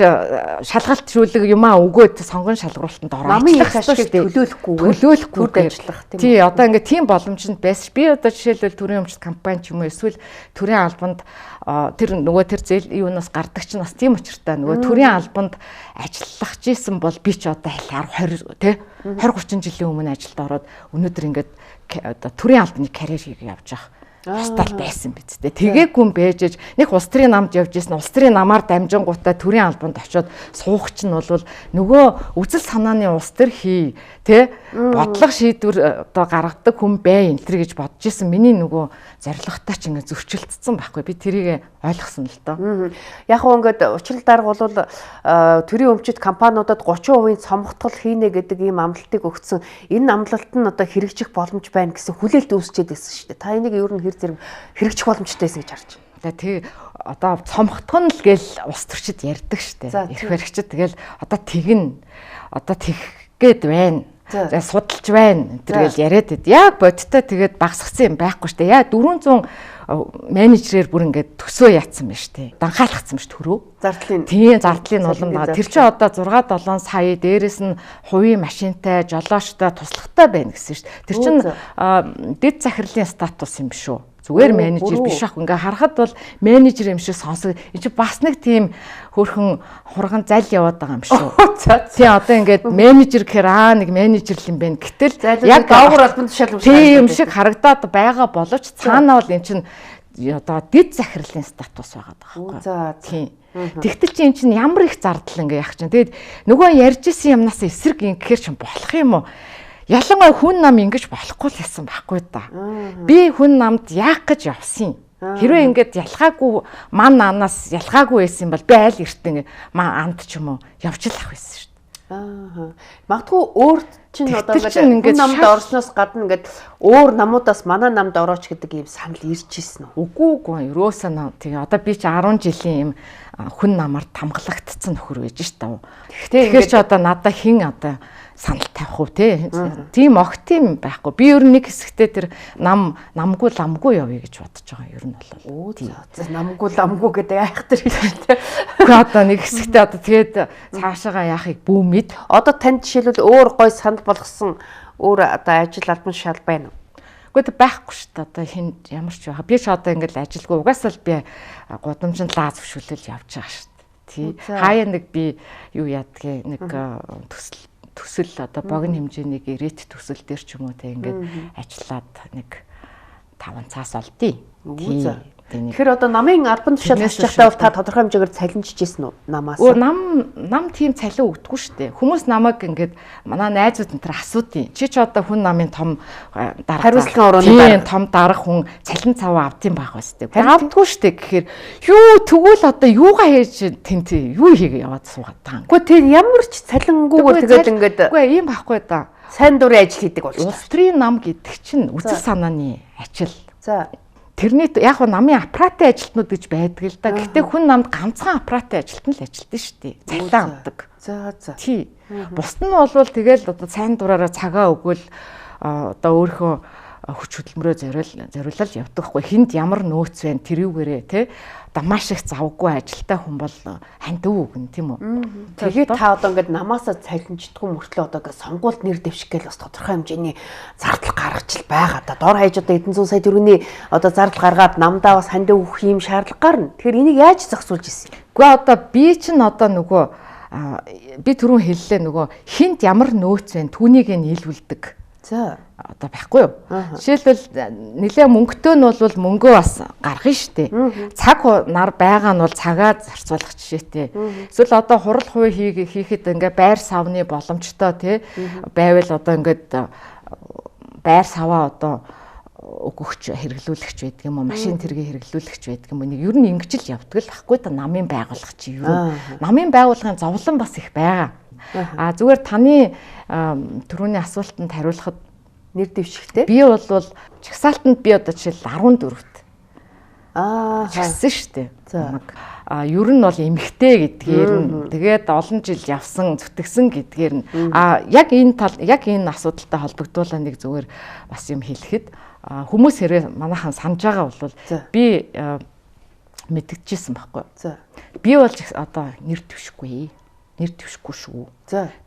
шалгалтжүүлэг юмаа өгөөд сонгон шалгуултанд ороо ажиллах ашиг төлөөлөхгүйгээр ажиллах тийм. Тий одоо ингээд тийм боломжнд байсан. Би одоо жишээлбэл төрийн өмчит кампани ч юм уу эсвэл төрийн албанд тэр нөгөө тэр зээл юунаас гардаг ч бас тийм учиртай нөгөө төрийн албанд ажиллах гэсэн бол би ч одоо 10 20 тий 20 30 жилийн өмнө ажилд ороод өнөөдөр ингээд одоо төрийн албаны карьер хийгээ явж байгаа. Стал байсан биз дээ. Тэгээгүй юм бэжж нэг улс төрийн намд явж исэн улс төрийн намаар дамжингуудаа төрийн албанд очиод суух чинь бол нөгөө үзэл санааны улс төр хий тэ бодлого шийдвэр одоо гаргадаг хүн бай энэ төр гэж бодож исэн. Миний нөгөө зорилготой ч ингэ зөрчилдсөн байхгүй. Би тэрийг ойлгосон л доо. Яг гоо ингээд учрал дарга бол төрийн өмчит компаниудад 30% цомгтгол хийнэ гэдэг ийм амлалтыг өгсөн. Энэ амлалт нь одоо хэрэгжих боломж байна гэсэн хүлээлт үүсчээд байсан шүү дээ. Та энийг ер нь зэрэг хэрэгжих боломжтой байсан гэж харж байна. Тэг одоо цомгтгон л гээл улс төрчид ярьдаг штэ. Эрх баригчид тэгэл одоо тэгнэ. Одоо гээд байна. За судалж байна тэргээл яриад байд. Яг бодтой тэгээд багсгсан юм байхгүй штэ. Яа 400 менежерээр бүр ингээд төсөө яатсан байна штэ. Данхаалгацсан биш төрөө. Зардлын. Тийм зардлын улам байгаа. Тэр чинь одоо 6-7 сая дээрэс нь хувийн машинтай, жолоочтой туслахтай байна гэсэн штэ. Тэр чинь дэд захирлын статус юм биш үү? Зүгээр менежер биш ах. Ингээ харахад бол менежер юм шиг сонсог. Энэ чи бас нэг тийм хөрхөн хурган зал яваад байгаа юм шүү. Тийм одоо ингээд менежер гэхээр нэг менежер юм байна. Гэтэл яг доогуур албан тушаал юм шиг харагдаад байгаа боловч цаанаа бол эн чин одоо дэд захирлын статус байгаа байхгүй. Тийм. Тэгтэл чи эн чин ямар их зардал ингээ яах чинь. Тэгээд нөгөө ярьж исэн юмнаас эсрэг ингэхээр чинь болох юм уу? Ялангуяа хүн нам ингэж болохгүй л байсан байхгүй да. Би хүн намд яах гэж явсан юм. Хэрвээ ингэж ялгаагүй ман анаас ялгаагүй байсан бол би айл эртэн анд ч юм уу явж л ах байсан шүү дээ. Магадгүй өөрт чинь одоо ингэж намд орсноос гадна ингэж өөр намуудаас манай намд орооч гэдэг ийм санал ирж ирсэн үү? Үгүй ерөөсөө нам тэгээ одоо би чи 10 жилийн юм хүн намар тамгалагдсан нөхөр байж ш тав. Тэгэхээр чи одоо надаа хин одоо санал тавих уу те. Тийм огт тийм байхгүй. Би ер нь нэг хэсэгтээ тэр намгүй ламгүй явъя гэж бодож байгаа ер нь бол. Намгүй ламгүй гэдэг айхтар хэлтэй. Гэхдээ одоо нэг хэсэгтээ одоо тэгээд цаашаага яахыг бүүмэд. Одоо танд жишээлбэл өөр гой санал болгосон өөр одоо ажил албан шал байна уу? Гэхдээ байхгүй шүү дээ. Одоо хин ямар ч байгаа. Би ч одоо ингээл ажилгүй угаасаа л би гудамжинд лаа зөвшөөрлөл явж байгаа шүү дээ. Тий. Хаяа нэг би юу яадгийг нэг төсөл одоо богино хэмжээний ирээт төсөл дээр ч юм уу те ингээд ажиллаад нэг 5 цаас олдъё. Тэгэхээр одоо намын албан тушаал хасчихтаа бол та тодорхой хэмжээгээр цалинжижсэн үү намаас? Нам тийм цалин өгдөггүй шүү дээ. Хүмүүс намайг ингээд манай найзууд энэ төр асуудیں۔ Чи ч одоо хүн намын том дарга хариуцлагын орооны том дарга хүн цалин цаваа авдсан байх байстай. Авдаггүй шүү дээ гэхээр юу тэгвэл одоо юугаа хийж тэнт юу хийгээ яваад суугаад байгаа юм. Гэхдээ тэр ямар ч цалингүйгээр тэгээд ингээд үгүй ийм байхгүй да. Сайн дурын ажил хийдэг болж байна. Улс төрийн нам гэдэг чинь үзэл санааны ажил. За тэрний яг нь намын аппаратын ажилтнууд гэж байдаг л да. Гэхдээ хүн намд ганцхан аппаратын ажилтан л ажилтдаг шүү дээ. Цалин авдаг. За. Тий. Бусд нь бол тэгэл одоо сайн дураараа цагаа өгвөл одоо өөрийнхөө хүч хөдөлмөрөө зориулал явдагхгүй. Хинд ямар нөөц вэ тэрүүгээрээ те одоо маш их завгүй ажилтай хүн бол ханд өгнө тийм үү. Тэгээд та одоо ингээд намаасаа цалинждаггүй мөртлөө одоо ингээд сонгуульд нэр дэвших гээл бас тодорхой хэмжээний зардал гаргаж л байгаа да. Дор хаяж одоо эдэн 100 сая төгрөгийн одоо зардал гаргаад намдаа бас ханд өгөх юм шаардлага гарна. Тэгэхээр энийг яаж зохицуулж ирсэн юм? Гэхдээ одоо би чинь одоо нөгөө би түрүүн хэллээ нөгөө хинт ямар нөөц вэ түүнийг нийлүүлдэг. За одоо байхгүй юу? Жишээлбэл нэлээ мөнгөтэй нь бол мөнгөө бас гаргана штэ. Цаг нар байгаа нь бол цагаа зарцуулах жишээтэй. Эсвэл одоо хурал хувь хийхэд ингээ байр савны боломжтой тий байвал одоо ингээд байр саваа одоо өгөгч хэрэглүүлэгч байдаг юм уу? Машин тэргийг хэрэглүүлэгч байдаг юм уу? Нэг ер нь ингэж л явдаг л байхгүй да намын байгууллага чи юу? Намын байгууллагын зовлон бас их байгаа. Зүгээр таны түрүүний асуултанд хариулахад нэр дэвшихтэй. Би бол чагсаалтанд би одоо жишээл 14-т. Чагсан шүү дээ. Ер нь бол эмхтэй гэдгээр нь тэгээд олон жил явсан зүтгэсэн гэдгээр нь яг энэ асуудалтай холбогдуулаа нэг зүгээр бас юм хэлэхэд хүмүүс хэрэг манайхан санаж байгаа бол би мэдгэжсэн байхгүй. Би бол одоо нэр дэвшихгүй шүү.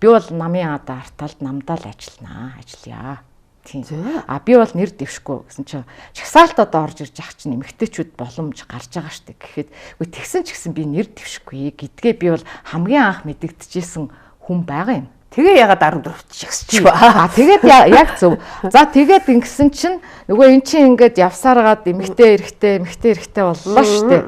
Би бол намын арталд намдаа л ажиллая. Тийм. Би бол нэр дэвшихгүй гэсэн чинь чагсаалт одоо орж ирж ах чинь эмэгтэйчүүд боломж гарч байгаа штэ гэхэд үгүй тэгсэн ч гэсэн би нэр дэвшихгүй гэдгээ би бол хамгийн анх мэдэгдэжсэн хүн байгаа юм. Тэгээ ягаад 14-т чагсчих вэ? Тэгээд яг зөв. За тэгээд ингэсэн чинь нөгөө эн чинь ингээд явсараад эмэгтэй эрэхтэй боллоо штэ.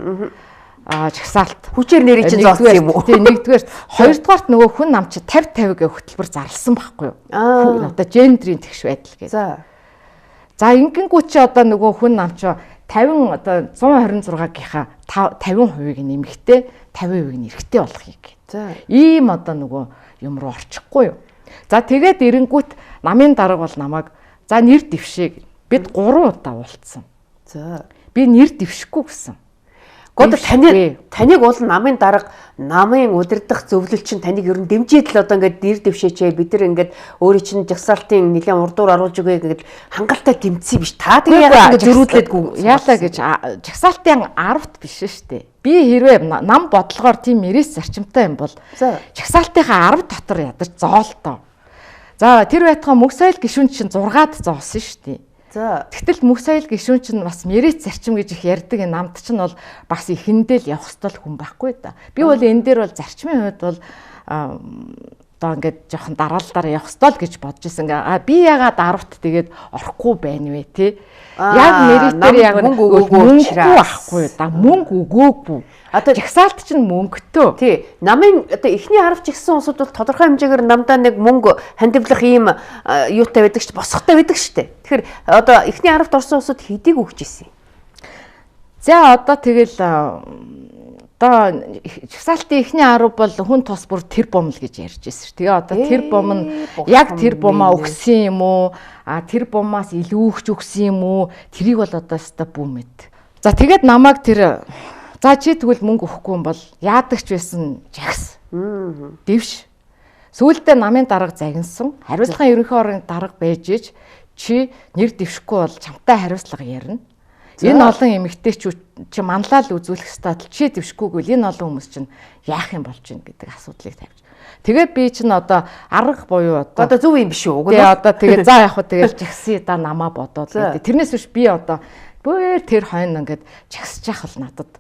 Чагсаалт хүчээр нэрийг чинь зоосон юм уу? Тийм нэгдүгээр хоёрдугаарт нөгөө хүн нам чи 50 гэ хөтөлбөр зарласан байхгүй юу? Одоо гендрийн тэгш байдал гэж. За ингэнгүү чи одоо нөгөө хүн нам чи 50 одоо 126-гийнхаа 50% нэмэгтэй 50% нь эрэгтэй болохыг гэж. Ийм одоо нөгөө юм руу орчихгүй юу? За тэгээд эренгүүт намын дарга бол намайг за нэр дэвшээ. Бид 3 удаа уулзсан. За би нэр дэвшихгүй гэсэн. Таныг уул намын дарга, намын удирдах зөвлөл чинь таныг ер нь дэмжиж л одоо ингээд нэр дэвшээчээ бид нар ингээд өөрийн чинь жагсаалтын нэлээд урдуур оруулж өгье гэдэг хангалттай дэмцсэн биш. Та тэгээ яагаад ингээд зөрүүлдэггүй яалаа гэж жагсаалтын 10-т биш шүү дээ. Би хэрвээ нам бодлогоор тийм мэрээс зарчимтай юм бол жагсаалтынхаа 10 дотор ядаж зоолтоо. За тэр байтугай мөнх соёл гишүүн чинь 6-д зоосон шүү дээ. За тэгтэл мөнх соёл гишүүн чинь бас мэрээс зарчим гэж их ярьдаг намд чинь бол бас ихэндээ л явах ёстой хүн байхгүй да. Би бол энэ дээр бол зарчмын хувьд бол одоо ингээд жоохон дараалалаар явах ёстой л гэж бодож ирсэн. Би ягаад 10-т тэгээд орохгүй байна вэ те? Яг мэрэтээр яг мөнгө авахгүй да. Мөнгө өгөөгүй. Одоо жагсаалт чинь мөнгөтэй. Тий. Намын одоо эхний 10 ч ихсэн улсууд бол тодорхой хэмжээгээр намдаа нэг мөнгө хандивлах ийм юутай байдаг ч босхтой байдаг штэ. Тэгэхээр одоо эхний 10-т орсон улсууд хэдийг өгч ирсэн юм? За одоо тэгэл одоо жагсаалтын эхний 10 бол хүн тос бүр тэр бом л гэж ярьж байсан ш. Тэгээ одоо тэр бом нь яг тэр бомоо өгсөн юм уу? Тэр бомоос илүү өгч өгсөн юм уу? Тэрийг бол одоо өстой бүмэд. За тэгээд намайг тэр за чи тэгвэл мөнгө өгөхгүй юм бол яадаг ч байсан жагс. Дэвш. Сүүлдээ намын дарга загинсан. Хариуцлагын ерөнхий орны дарга байж ич чи нэр дэвшихгүй бол чамтай хариуцлага ярина. Энэ олон эмэгтэйчүүд чи манлал үзүүлэх ёстой. Чи дэвшихгүйгүй энэ олон хүмүүс чинь яах юм болж гин гэдэг асуудлыг тавьж. Тэгээд би чинь одоо арга буюу одоо зөв юм биш үү? Тэгээ одоо тэгээ за яг хөө тэгэл жагсъя да намаа бодоод гэдэг. Тэрнээс биш би одоо бөөр тэр хойно ингээд жагсаж явах бол надад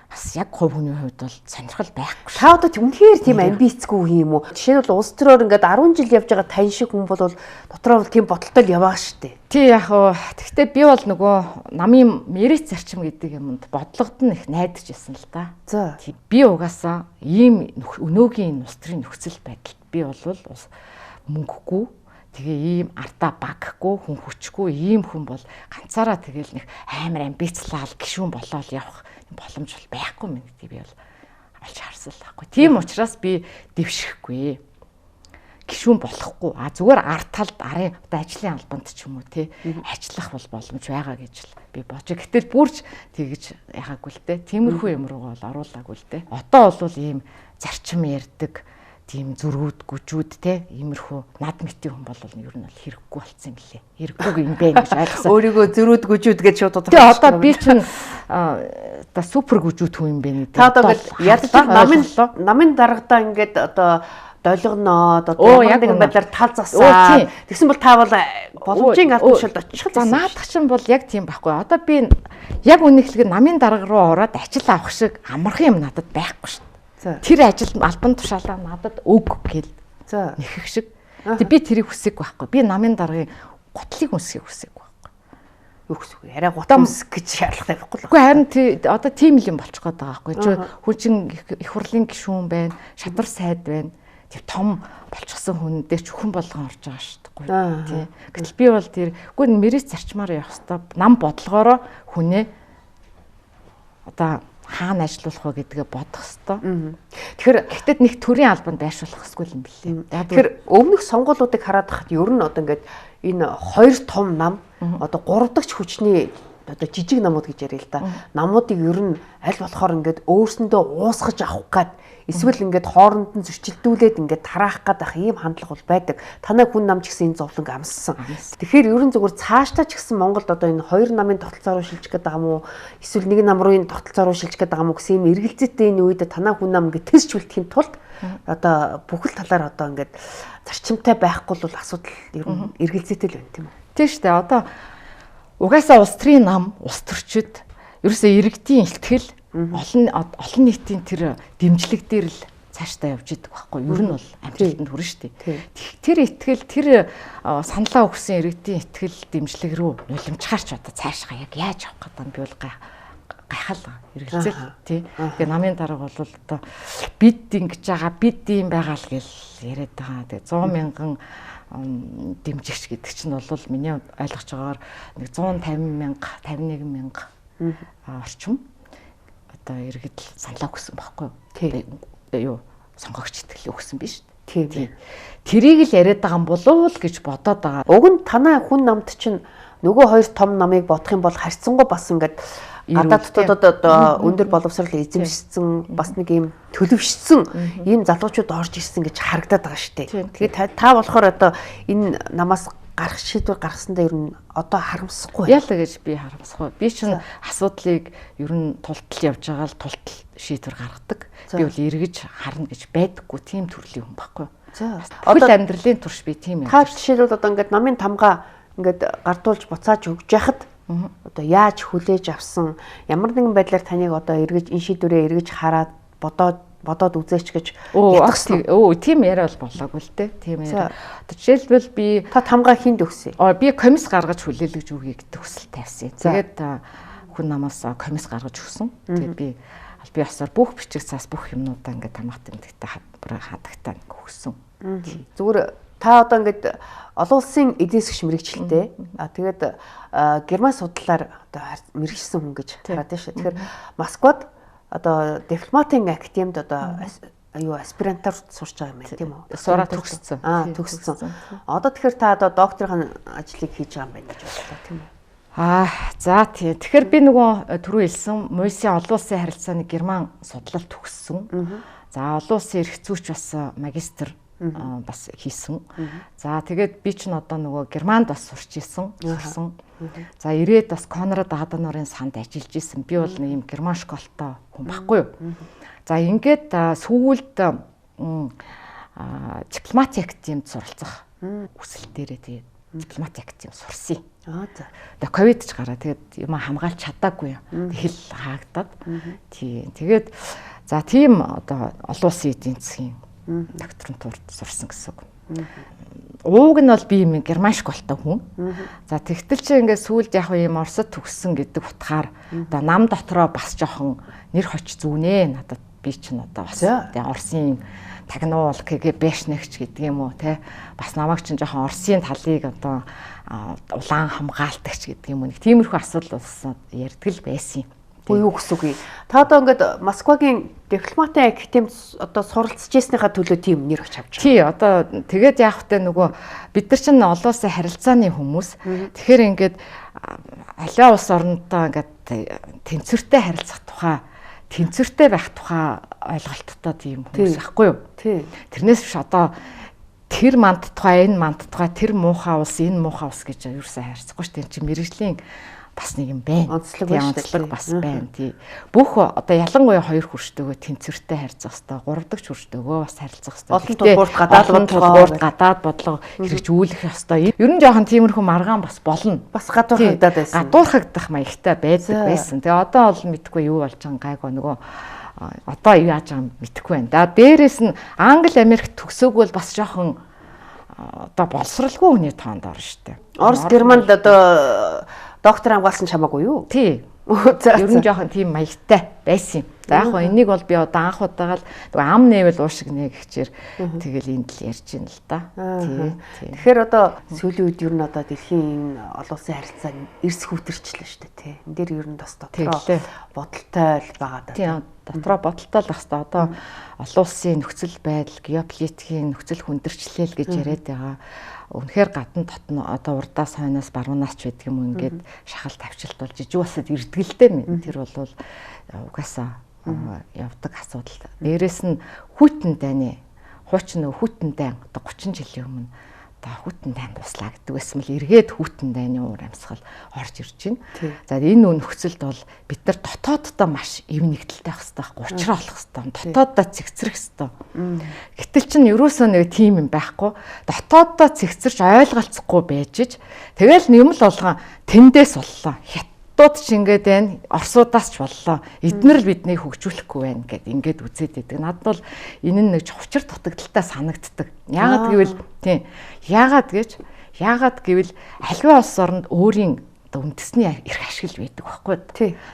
бас яг хувь хүний хувьд бол сонирхол байхгүй. Та одоо үнэхээр тийм амбицгүй юм уу? Жишээ нь бол улс төрөөр ингээд 10 жил явж байгаа тань шиг хүн бол дотроо бол тийм бодолтой л яваа штэ. Тий яг хөө. Тэгвэл би бол нөгөө намын мэрэц зарчим гэдэг юмд бодлогод нь их найдаж ирсэн л да. За. Би угаасаа ийм өнөөгийн улс төрийн нөхцөл байдалд би бол мөнгөгүй тэгээ ийм артаа багхгүй хүн хүчгүй ийм хүн бол ганцаараа тэгэл нэг амар амбицлал гişүүн болоод явах боломж бол байхгүй мэн гэдэг би бол олж харсан л байхгүй. Тийм учраас би дэвшихгүй. Гişүүн болохгүй. Зүгээр арт талд арын одоо ажлын албанд ч юм уу те ажиллах бол боломж байгаа гэж л би бодож. Гэтэл бүрч тэгж яхаагүй л те. Тиймэрхүү юм руу бол оруулаагүй л те. Одоо бол ийм зарчим ярьдаг тийм зүрүүд гүжүүд те иймэрхүү над мэтийн хүн бол ер нь бол хэрэггүй болсон юм лээ. Хэрэггүй юм бэ гэж ойлгосон. Өөрийгөө зүрүүд гүжүүд гэж шууд тодорхой. Тэгээ одоо би чинь одоо супер гүжүүд хүн юм бэ гэдэг. Та одоо ядаж намын даргадаа ингээд одоо долгоноод одоо яг нэг байдлаар тал засаа. Тэгсэн бол та бол боломжийн аль тушаалд очих. За наадах чинь бол яг тийм байхгүй. Одоо би яг үнэхээр намын дарга руу ороод ажил авах шиг амархан юм надад байхгүй шүү. Тэр ажил албан тушаалаа надад өг гэл. За нэхэх шиг. Тэг би тэрийг хүсээгүй байхгүй. Би намын даргын гутлыг хүсэхийг хүсээгүй байхгүй. Юу гэсэн үг? Арай гутам үсэх гэж шаардлагатай байхгүй л. Үгүй харин одоо тийм л юм болчих гээд байгаа байхгүй. Хүн чинь их хурлын гишүүн байна, шадар сайд байна. Тэг том болчихсон хүндээ ч хүн болгон орж байгаа шүү дээ. Тий. Гэтэл би бол тэр үгүй мэрээс зарчмаар явах хэвээр нам бодлогоороо хүнээ одоо хаана ажиллах вэ гэдгээ бодох хэвээр. Тэгэхээр гэхдээ нэг төрийн албанд байршуулах хэсгүй юм билээ. Тэгэхээр өмнөх сонгуулиудыг хараад хахад ер нь одоо ингээд энэ хоёр том нам одоо 3 дахь хүчний одоо жижиг намууд гэж яриа л да. Намуудыг ер нь аль болохоор ингээд өөрсөндөө уусгаж авах гад эсвэл ингээд хооронд нь зөрчилдүүлээд ингээд тараах гад ах ийм хандлага бол байдаг. Танай хүн нам ч гэсэн энэ зовлонг амссан. Тэгэхээр ер нь зүгээр цаашдаа ч гэсэн Монголд одоо энэ хоёр намын тогтолцоо руу шилжих гэдэг юм уу? Эсвэл нэг нам руу энэ тогтолцоо руу шилжих гэдэг юм уу гэсэн юм эргэлзээтэй энэ үед танай хүн нам ингээд тэсчүүлдэхин тулд одоо бүхэл талаар одоо ингээд зарчимтай байхгүй бол асуудал ер нь эргэлзээтэй л байна тийм үү? Тийм шүү дээ. Одоо угаасаа улс төрийн нам, улс төрчид ерөөсөө иргэдийн ихтгэл олон нийтийн тэр дэмжлэг дээр л цаашдаа явж идэг байхгүй. Ер нь бол амжилтанд хүрнэ шүү дээ. Тэр ихтгэл тэр саналаа өгсөн иргэдийн ихтгэл дэмжлэг рүү нулимчгаарч одоо цаашгаа яг яаж явах гэдэг нь би бол гайхал эргэлзээл тий. Тэгээ намын дарга бол одоо бид ингэж байгаа, бид ийм байгаа л гэл яриад байгаа. Тэгээ 100 мянган дэмжигч гэдэг чинь бол миний ойлгож байгаагаар нэг 150 мянга 51 мянга орчим одоо иргэдэл саналаа өгсөн байхгүй юу? Сонгогч итгэлээ өгсөн биз дээ. Тийм. Тэрийг л яриад байгаа юм болов уу гэж бодоод байгаа. Уг нь танай хүн намд чинь нөгөө хоёр том намыг бодох юм бол харьцангуй бас ингээд гадаад дотоод одоо өндөр боловсрол эзэмшсэн бас нэг юм төлөвшсөн ийм залуучууд орж ирсэн гэж харагдаад байгаа шүү дээ. Тэгээд та болохоор одоо энэ намаас гарах шийдвэр гаргасандаа ер нь одоо харамсахгүй. Яалаа гэж би харамсахгүй. Би чинь асуудлыг ер нь тултал явж байгаа л тултал шийдвэр гаргадаг. Би бол эргэж харна гэж байдаггүй тийм төрлийн хүн байхгүй. За одоо амьдралын турш би тийм юм. Та жишээлбэл одоо ингээд намын тамга ингээд гардуулж буцааж өгж яхад одоо яаж хүлээж авсан ямар нэгэн байдлаар таныг одоо эргэж энэ шийдвэрээ эргэж хараад бодоод үзээч гэж ятгсан. Тийм яриа бол болоогүй л дээ. Тийм яриа. Одоо жишээлбэл би та тамга хинд өгсөн. Би комисс гаргаж хүлээлгэж өгье гэдэг хүсэл тавьсан. Тэгээд хүн намаас комисс гаргаж өгсөн. Тэгээд би ясаар бүх бичиг цаас бүх юмнуудаа ингээд тамгатай мэдэгтэй хадагтаа өгсөн. Зүгээр та одоо ингээд олон улсын эдийн засгийн мэрэгчлээ. Тэгээд Герман судлаар одоо мэрэгчсэн хүн гэж хараад байна шүү. Тэгэхээр Москвад одоо дипломатын академид одоо аспирантаар сурч байгаа юм байна тийм үү? Сураад төгссөн. Төгссөн. Одоо тэгэхээр та одоо докторийн ажлыг хийж байгаа юм байна гэж бодлоо тийм үү? За тий. Тэгэхээр би нөгөө түрүү хэлсэн Мойсын олон улсын харилцааны Герман судлалт төгссөн. За олон улсын эрх зүйч бас магистр бас хийсэн. За тэгээд би ч одоо нөгөө Германд бас сурсан. За ирээд бас Конрад Аденауэрийн санд ажиллаж исэн. Би бол нэг юм герман школтой хүн байхгүй юу. За ингээд сүүлд дипломати академид суралцах хүсэл дээрээ тэгээд дипломати академид сурсан. За. Тэгээ ковид ч гараа тэгээд юм хамгаалж чадаагүй юм. Хэл хаагдаад. Тэгээд за тийм одоо олон улсын эдийн засгийн докторантурд сурсан гэсэн үг. Ууг нь бол би юм герман школтой хүн. За тэгтэл чи ингээд сүүлд яг юм Оросд төгссөн гэдэг утгаар одоо нам дотроо бас жоохон нэр хоч зүүнэ. Надад би чинь одоо бас тэгээ Оросын тагнуул КГБшнэгч гэдэг юм уу те бас намайг чинь жоохон Оросын талыг одоо улаан хамгаалдагч гэдэг юм уу. Нэг тиймэрхүү асуудал болсон ярьдаг л байсан юм. Юу гэсэн үг юм. Та одоо ингээд Москвагийн дипломатын академид одоо суралцж ирснийхаа төлөө тийм нэр өгч авч байгаа. Тий, одоо тэгээд яг хөтэ нөгөө бид нар чинь олон улсын харилцааны хүмүүс. Тэгэхээр ингээд аливаа улс орнтой ингээд тэнцвэртэй харилцах тухай, тэнцвэртэй байх тухай ойлголттой тийм хүмүүс байхгүй юу? Тий. Тэрнээс биш одоо тэр манд тухай, энэ манд тухай, тэр муухай улс, энэ муухай улс гэж юусэн харьцахгүй шүү дээ. Энд чинь мэрэгжлийн бас нэг юм байна. Онцлог бас байна. Тий. Бүх одоо ялангуяа хоёр хүрчтэйгөө тэнцвэртэй харьцах хэрэгтэй. Гурав дахь хүрчтэйгөө бас харьцах хэрэгтэй. Олон тулгуурт гадаад бодлого хэрэгжүүлэх ёстой. Ер нь жоохон тиймэрхүү маргаан бас болно. Бас гадуурхагдаад байсан. Гадуурхагдах маягтай байсан. Тэгээ одоо бол мэдгүй юу болж байгаа гайгүй нөгөө одоо юу яаж байгаа мэдэхгүй байна. За дээрэс нь Англи, Америк төгсөөгүй бол бас жоохон одоо боловсралгүй хүний тоонд орно шүү дээ. Орос, Германд одоо доктор хамгаалсан чамаагүй юу? Тий. Ер нь жоохон тийм маягтай байсан юм. За яг хоо энийг бол би одоо анх удаага л ам нээвэл уушиг нэ гэхчээр тэгэл энд л ярьж байна л да. Тий. Тэгэхээр одоо сүүлийн үед ер нь одоо дэлхийн олон улсын харилцаа эрс хүвтэрчлээ шүү дээ тий. Энд дээр ер нь бас дотроо бодолтой л байгаа даа. Тий. Дотроо бодолтой л байх хэвээр одоо олон улсын нөхцөл байдал, геополитикийн нөхцөл хүндэрчлэл гэж яриад байгаа. Үнэхээр гадна дотно одоо урдаас хойноос баруунаас ч байдаг юм ингээд шахал тавьчилт бол жижиг басад ирдгэлтэй юм. Тэр бол угаасаа явдаг асуудал. Дээрээс нь хүйтэн дайны хуучин хүйтэн дайн одоо 30 жилийн өмнө одоо хүйтэн дайн дуслаа гэдэг байсан мэл эргээд хүйтэн дайны уур амьсгал орж ирж байна. За энэ нөхцөлд бол бид нар дотооддоо маш эв нэгдэлтэй байх хэрэгтэй, гуучраа болох хэрэгтэй, дотооддоо цэгцрэх хэрэгтэй. Гэтэл чинь ерөөсөө нэг тийм юм байхгүй. Дотооддоо цэгцэрч ойлголцохгүй байж ич тэгэл юм л болгоо тэндээс боллоо. Хятадууд ч ингээд байна, Оросуудаас ч боллоо. Эднэр л биднийг хөгжүүлэхгүй байна гэд ингээд үзээд байдаг. Надад бол энэ нь нэг учир дутагдaltaй санагддаг. Яагаад гэвэл тийм яагаад гэвэл аливаа улс оронд өөрийн үндэсний эрх ашиг байдаг байхгүй.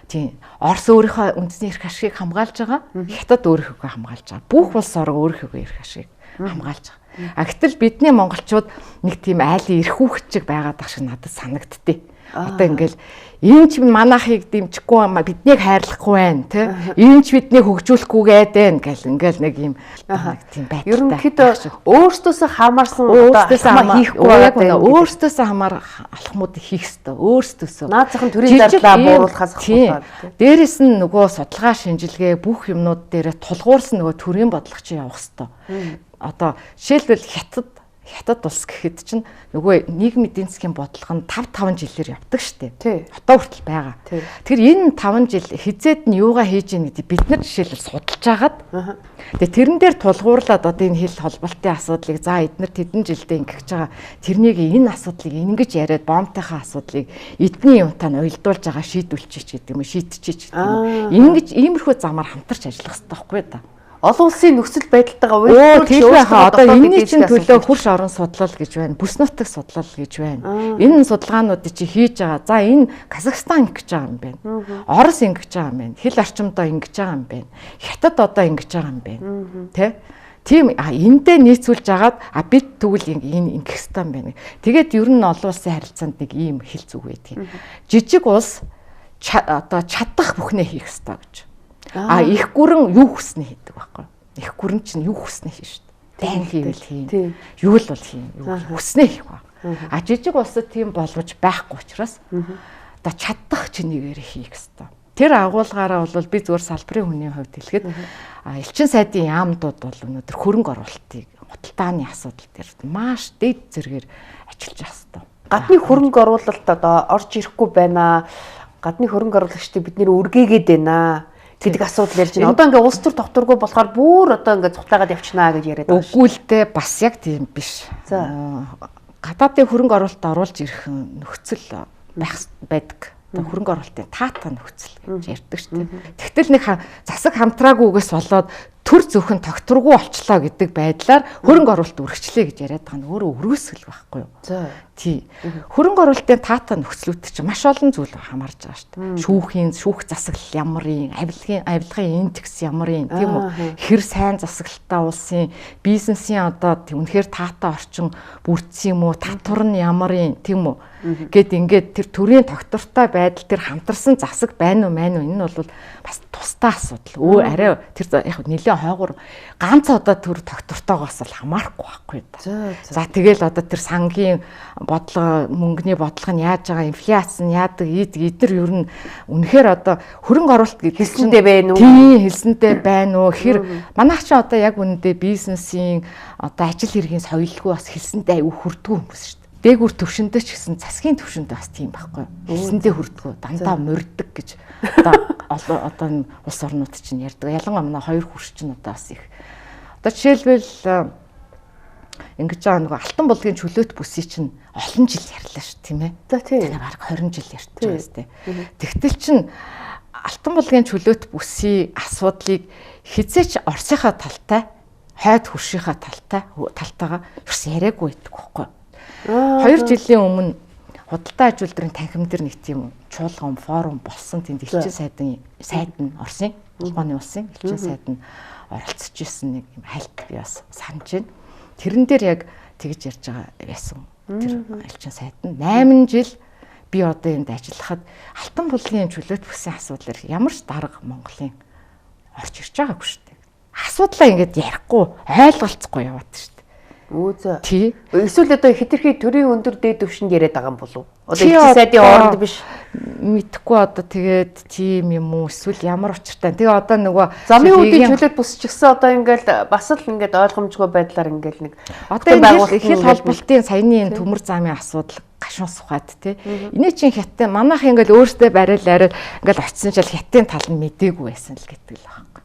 Тийм. Орос өөрийнхөө үндэсний эрх ашигыг хамгаалж байгаа. Хятад өөрийнхөө хамгаалж байгаа. Бүх улс орон өөрийнхөө эрх ашигыг хамгаалж байгаа. Гэтэл бидний монголчууд нэг тийм айлын эрх үүхчиг байгаад байх шиг надад санагдтыг. Одоо ингээл энэ ч манайхыг дэмжихгүй биднийг хайрлахгүй байна тий. Энэ ч биднийг хөгжүүлэхгүй гэдэг ингээл нэг юм тийм байдлаа. Ерөнхийдөө өөртөөсөө хамаарсан өөртөөсөө хийхгүй яг өөртөөсөө алхмууд хийх ёстой. Өөртөөсөө. Наацхан төрийн зарлаа бууруулахаас хамаарсан. Дээрээс нь нөгөө судалгаа шинжилгээ бүх юмнууд дээрээ тулгуурсан нөгөө төрийн бодлогоч явах ёстой. Одоо жишээлбэл Хятад улс гэхэд чинь нөгөө нийгмийн эдийн засгийн бодлого нь 5 жилээр явдаг штеп. Одоо хүртэл байгаа. Тэгэхээр энэ 5 жил хизээд нь юугаа хийж ийн гэдэг бид нар жишээлбэл судалж агаад тэгээ тэрэн дээр тулгуурлаад одоо энэ хил холболтын асуудлыг за эднэр тэдэн жилдээ ингэж байгаа тэрнийг энэ асуудлыг ингэж яриад бомтойхоо асуудлыг эдний юмтаа нь уйлдуулж байгаа шийдвүүлчих гэдэг юм шийдчихэж гэдэг юм. Ингэж иймэрхүү замаар хамтарч ажиллах хэрэгтэй байхгүй да. Олон улсын нөхцөл байдалтайгаа үйлдвэрлэж одоо энэний чинь төлөө хурш орон судлал гэж байна. Бүс нутаг судлал гэж байна. Энэ судалгаануудыг чи хийж байгаа. За энэ Казахстан ингэж байгаа юм байна. Орос ингэж байгаа юм байна. Хил орчимдоо ингэж байгаа юм байна. Хятад одоо ингэж байгаа юм байна. Тэ? Тийм эндээ нийцүүлж агаад бид тэгвэл энэ ингэх стан байна. Тэгээд ер нь олон улсын харилцаанд нэг ийм хэл зүг байдаг. Жижиг улс одоо чадах бүхнээ хийх ёстой гэж. Их гүрэн юу хүснэ хийдэг байхгүй. Их гүрэн чинь юу хүснэ хийн шүү дээ. Дайн хийвэл хийн. Юу л бол хийн. Юу хүснэ хийх ба. Жижиг улсад тийм болгож байхгүй учраас одоо чадах чинийгээр хийх ёстой. Тэр агуулгаараа бол би зүгээр салбарын хүний хувьд хэлэхэд элчин сайдын яамдууд бол өнөөдөр хөрөнгө оруулалтыг худалдааны асуудал дээр маш дэд зэргээр ажиллаж байгаа ёстой. Гадны хөрөнгө оруулалт одоо орж ирэхгүй байна. Гадны хөрөнгө оруулагчдыг бид нэр үргээгээд байна гэдэг асуудал ярьж байна. Одоо ингээ улс төр докторгүй болохоор бүр одоо ингээ цуглаагаад явчихнаа гэж яриад байгаа шүү. Үгүй л дээ бас яг тийм биш. Гадаадын хөрөнгө оруулалт оруулж ирэх нөхцөл байдаг. Одоо хөрөнгө оруулалтын таатай нөхцөл гэж ярьдаг шүү дээ. Тэгтэл нэг засаг хамтраагүйгээс болоод төр зөвхөн тогтворгүй болчлоо гэдэг байдлаар хөрөнгө оруулалт үргэлжлэе гэж яриад байгаа нь өөрөө өрөөсгөл байхгүй юу? Тий. Хөрөнгө оруулалтын таатай нөхцлүүд чинь маш олон зүйл хамаарж байгаа шүү дээ. Шүүх засаглал ямар юм, авилгын индекс ямар юм, тийм үү? Хэр сайн засаглалтай улсын бизнесийн одоо үнэхээр таатай орчин бүрдсэн юм уу? Татвар нь ямар юм, тийм үү? Гэт ингээд тэр төрийн тогтвортой байдал тэр хамтарсан засаг байна уу энэ нь бол бас тусдаа асуудал. Арай тэр яг нэлээд хойгоор ганц одоо төр тогтвортойгоос л хамаарахгүй байхгүй да. За тэгэл одоо тэр сангийн бодлого мөнгөний бодлого нь яаж байгаа инфляц нь яадаг эдгээр ер нь үнэхээр одоо хөрөнгө оруулалт гэдэг хэлсэндээ байна уу? Тийм хэлсэндээ байна уу? Хэр манайх ч одоо яг үнэндээ бизнесийн одоо ажил хэргийн соёлгүй бас хэлсэндээ аюу хүрдгүү хүмүүс шүү дээ. Дээгүр төвшөндөө ч гэсэн засгийн төвшөндөө бас тийм байхгүй. Хэлсэндээ хүрдгүү дандаа морьдог гэж одоо улс орнууд чинь ярьдаг. Ялангуяа манай хоёр хурш чинь одоо бас их. Одоо жишээлбэл ингэж байгаа нөгөө алтан булгийн чөлөөт бүсий чинь олон жил ярьлаа шүү тийм ээ. За тийм. Бараг 20 жил ярьж байгаа сте. Тэгтэл чинь алтан булгийн чөлөөт бүсий асуудлыг хизээч Оросынхаа талтай, хойд хуршийнхаа талтайгаа ерөөс яриаггүй байдаг байхгүй. 2 жилийн өмнө худалдаа аж үйлдвэрийн танхим дээр нэг тийм чуулган форум болсон. Тэнд элчин сайд нь Оросын улбаны улсын элчин сайд нь оролцож ирсэн нэг юм хальт би бас санаж байна. Тэрэн дээр яг тэгж ярьж байгаа байсан. Тэр элчин сайд нь 8 жил би одоо энд ажиллахад алтан булгийн чөлөөт бүсийн асуудлаар ямар ч дарга Монголын орж ирж байгаагүй шүү дээ. Асуудлаа ингэж ярихгүй ойлголцохгүй яваад шүү. Тий. Эсвэл одоо хэтэрхий төрийн өндөр дээд түвшинд яриад байгаа юм болов уу? Одоо элчин сайдын оронд биш. Мэдхгүй одоо тэгээд тийм юм уу? Эсвэл ямар учиртай. Тэгээ одоо нөгөө замын үүдийн чөлөөт бүс ч гэсэн одоо ингээл бас л ингээд ойлгомжгүй байдлаар ингээл нэг одоо энэ хэл холболтын саяны төмөр замын асуудал гашуун сухад тий. Эний чинь хятад манайх ингээл өөртөө бариад ингээл очисон чил хятадын тал нь мдээгүй байсан л гэдэг л байхгүй.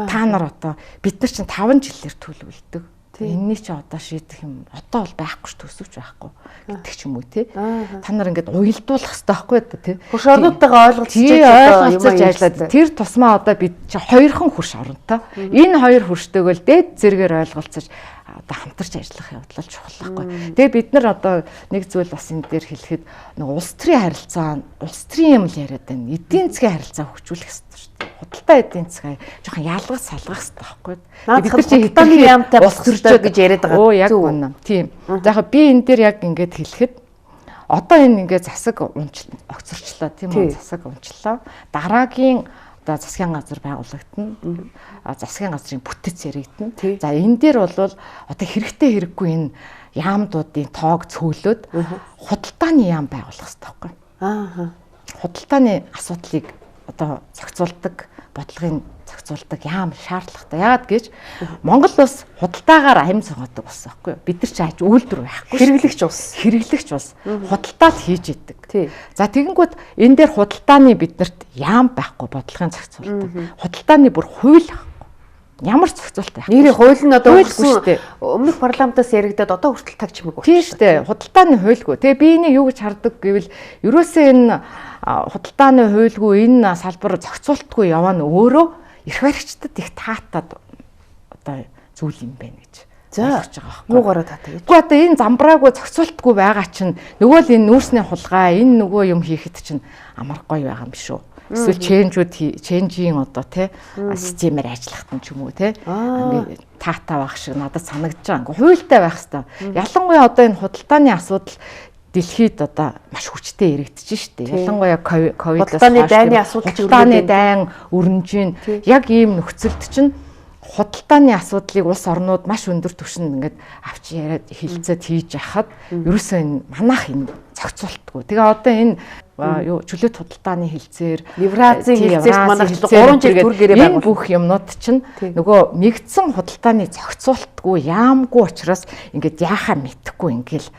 Та нар одоо бид нар чинь 5 жилээр төлөвлөдөг. Энэний чи одоо шийдэх юм одоо бол байхгүй ш төсөвч байхгүй гэдэг ч юм уу тий. Та нар ингээд уялдуулах хэрэгтэй байхгүй да тий. Хурш орнуудтайгаа ойлголцож ажиллаад тэр тусмаа одоо бид чи хоёрхан хурш оронтой. Энэ хоёр хурштэйгөл дээд зэрэгээр ойлголцож одоо хамтарч ажиллах явдал чухал байхгүй. Тэгээ бид нар одоо нэг зүйл бас энэ дээр хэлэхэд нэг улс төрийн харилцаа, улс төрийн юм л яриад байна. Эдийн засгийн харилцаа хөгжүүлэх хэрэгтэй шүү дээ. Худалдаа эдийн засгаа жоохон ялгаж салгах хэрэгтэй байхгүй. Бид нар чи худалдааны яамтай болох хэрэгтэй гэж яриад байгаа. Яг үнэ. Тийм. За яг би энэ дээр яг ингэж хэлэхэд одоо энэ ингээд засаг огцорчлоо тийм үү, засаг унчлаа. Дараагийн одоо засгийн газар байгуулагдана. Засгийн газрын бүтэц яригдана. За энэ дээр бол одоо хэрэгтэй хэрэггүй энэ яамдуудын тоог цөөлөөд худалдааны яам байгуулах хэрэгтэй байхгүй. Худалдааны асуудлыг одоо зохицуулдаг, бодлогын зохицуулдаг яам шаардлагатай. Яагаад гэж Монгол улс худалдаагаар амь цогоодог болсон байхгүй юу? Бид нар ч ааж үйлдвэр байхгүй. Хэрэглэгч улс. Худалдаад хийж идэг. За тэгэнгүүт энэ дээр худалдааны биднэрт яам байхгүй, бодлогын зохицуулдаг. Худалдааны бүр хууль ямар зохицуулт байх. Нэрийн хууль нь одоо өмнөх парламентаас яригдаад одоо хүртэл таг чимэг болчихсон. Тийм шүү дээ. Худалдааны хуульгүй. Тэгээ би энийг юу гэж хардаг гэвэл ерөөсөө энэ худалдааны хуульгүй энэ салбар зохицуултгүй яваа нь өөрөө эрх баригчдад их таатаад одоо зүйл юм байна гэж. За юугаараа таатай гэж. Гэхдээ одоо энэ замбраагүй зохицуултгүй байгаа чинь нөгөө л энэ нүүрсний хулгай энэ нөгөө юм хийхэд чинь амар гоё байгаа юм биш үү? Эсвэл ченжийн одоо тий системээр ажиллахад нь ч юм уу тий ингээд таатаа байх шиг надад санагдаж байгаа. Ингээ хуйлтай байх хэвээр. Ялангуяа одоо энэ худалдааны асуудал дэлхийд одоо маш хүчтэй яригдчихэж штэ. Ялангуяа ковидоос худалдааны дайн өрнөж яг ийм нөхцөлд чинь худалдааны асуудлыг улс орнууд маш өндөр түвшинд ингээд авч яриад хилцээд хийж яхад ерөөсөө энэ манайх энэ зохицуултгүй. Тэгээ одоо энэ юу чөлөөт худалдааны хилцээр Евразийн хилцээс манайх 3 жил төр гэрээ байгуул. Энэ бүх юмнууд чинь нөгөө нэгдсэн худалдааны зохицуултгүй яамгүй учраас ингээд яахаа мэдэхгүй ингээл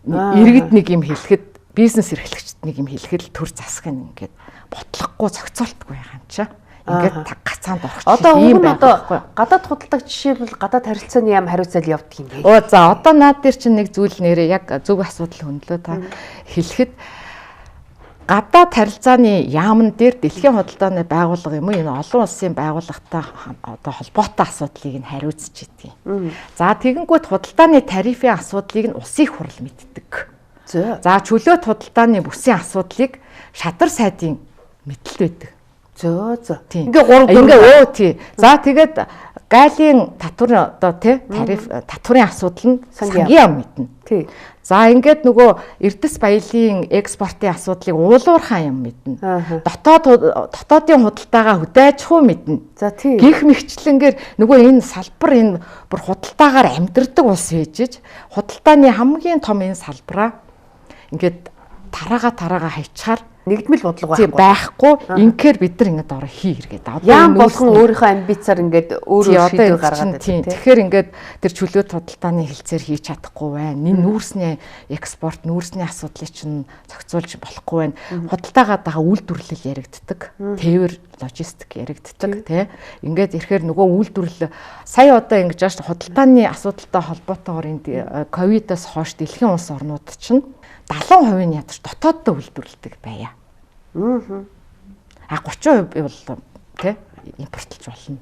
иргэд нэг юм хэлэхэд бизнес эрхлэгчд нэг юм хэлэхэд төр засах нь ингээд бодлохгүй зохицуултгүй байгаа юм чаа. Ингээд гацаанд орчих. Одоо ийм одоо гадаад худалдагч жишээлбэл гадаад харилцааны яам хариуцал явдаг юм бэ? За одоо наад дээр чинь нэг зүйл нэрээ яг зөв асуудал хөндлөө та хэлэхэд гадаад харилцааны яамн дээр дэлхийн худалдааны байгууллага юм уу энэ олон улсын байгууллагатай одоо холбоотой асуудлыг нь хариуцж идэг. За тэгэнгүүт худалдааны тарифын асуудлыг нь улсын их хурл мэддэг. За чөлөөт худалдааны бүсийн асуудлыг шадар сайдын мэдлэл байдаг. Ингээ 3 ингээ тий. За тэгээд гайлын татвар одоо тий тариф татварын асуудал нь сангийн яам мэднэ. Тий. За ингээд нөгөө эрдэс баялын экспортын асуудлыг уулуурхаа юм мэднэ. Дотоодын худалдаагаа хүдайчгүй мэднэ. За тий. Гэх мэгчлэнгээр нөгөө энэ салбар энэ бүр худалдаагаар амьдардаг улс ээжж худалдааны хамгийн том энэ салбараа ингээд тараагаа хайчаар нэгдмэл бодлого байхгүй. Инхээр бид нар ингээд ороо хий хэрэгэд. Яам болгон өөрийнхөө амбицаар ингээд өөрөө шийдвэр гаргаад байна. Тэгэхээр ингээд тэр чөлөөт худалдааны хилцээр хийж чадахгүй байна. Энэ нүүрсний экспорт, нүүрсний асуудлыг чинь зохицуулж болохгүй байна. Худалдаагаад байгаа үйлдвэрлэл яригддаг. Тээвэр логистик яригддаг тий. Ингээд ирэхээр нөгөө үйлдвэрлэл сая одоо ингэж яаж худалдааны асуудалтай холбоотойгоор энэ ковидоос хойш дэлхийн улс орнууд чинь 70% нь ядарч дотооддоо үйлдвэрлэдэг байя. 30% бол тий импортлж болно.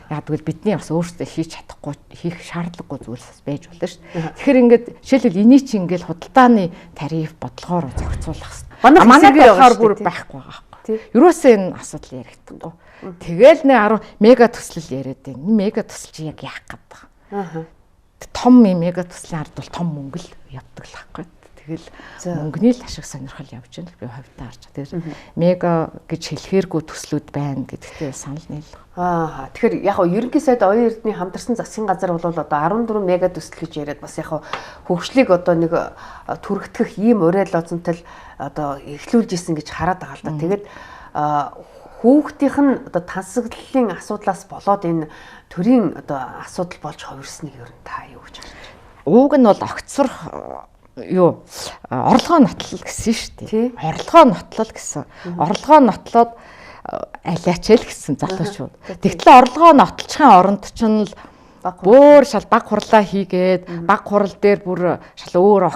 Яг тэгвэл бидний бас өөрсдөө хийж чадахгүй, хийх шаардлагагүй зүйлс бас байж болно шүү дээ. Тэгэхээр ингээд жишээлбэл энийг чи ингээд худалдааны тариф бодлогоор зохицуулах хэрэгтэй. Манай болохоор бүр байхгүй байгаа байхгүй. Ерөөсөө энэ асуудал яригдахгүй. Тэгэл нэг 10 мега төслөл яриад байна. Мега төсөл чи яг яах гээд байгаа. Том мега төслийн ард бол том мөнгө л явдаг л байхгүй. Тэгэл мөнгөний л ашиг сонирхол явж байна. Би хавьтаа харж. Тэгэхээр мега гэж хэлэхээргүй төслүүд байна гэдэгтээ санал нийлэх. Тэгэхээр яг нь ерөнхий сайд оюун эрдэнэ хамтарсан засгийн газар бол одоо 14 мега төсөл гэж яриад бас яг хөгжлийг одоо нэг түргтгэх ийм уриал лозонтол одоо эхлүүлж исэн гэж хараад байгаа л да. Тэгээд хүүхдийнх нь одоо тансаглалын асуудлаас болоод энэ төрийн одоо асуудал болж хувирсныг ер нь та юу гэж харж байна? Ууг нь бол огцрох орлогоо нотлол гэсэн шүү дээ. Орлогоо нотлол гэсэн. Орлогоо нотлоод алиач л гэсэн залуучууд. Тэгтэл орлогоо нотлохын оронд чинь л бүр шал баг хурлаа хийгээд баг хурал дээр бүр шал өөр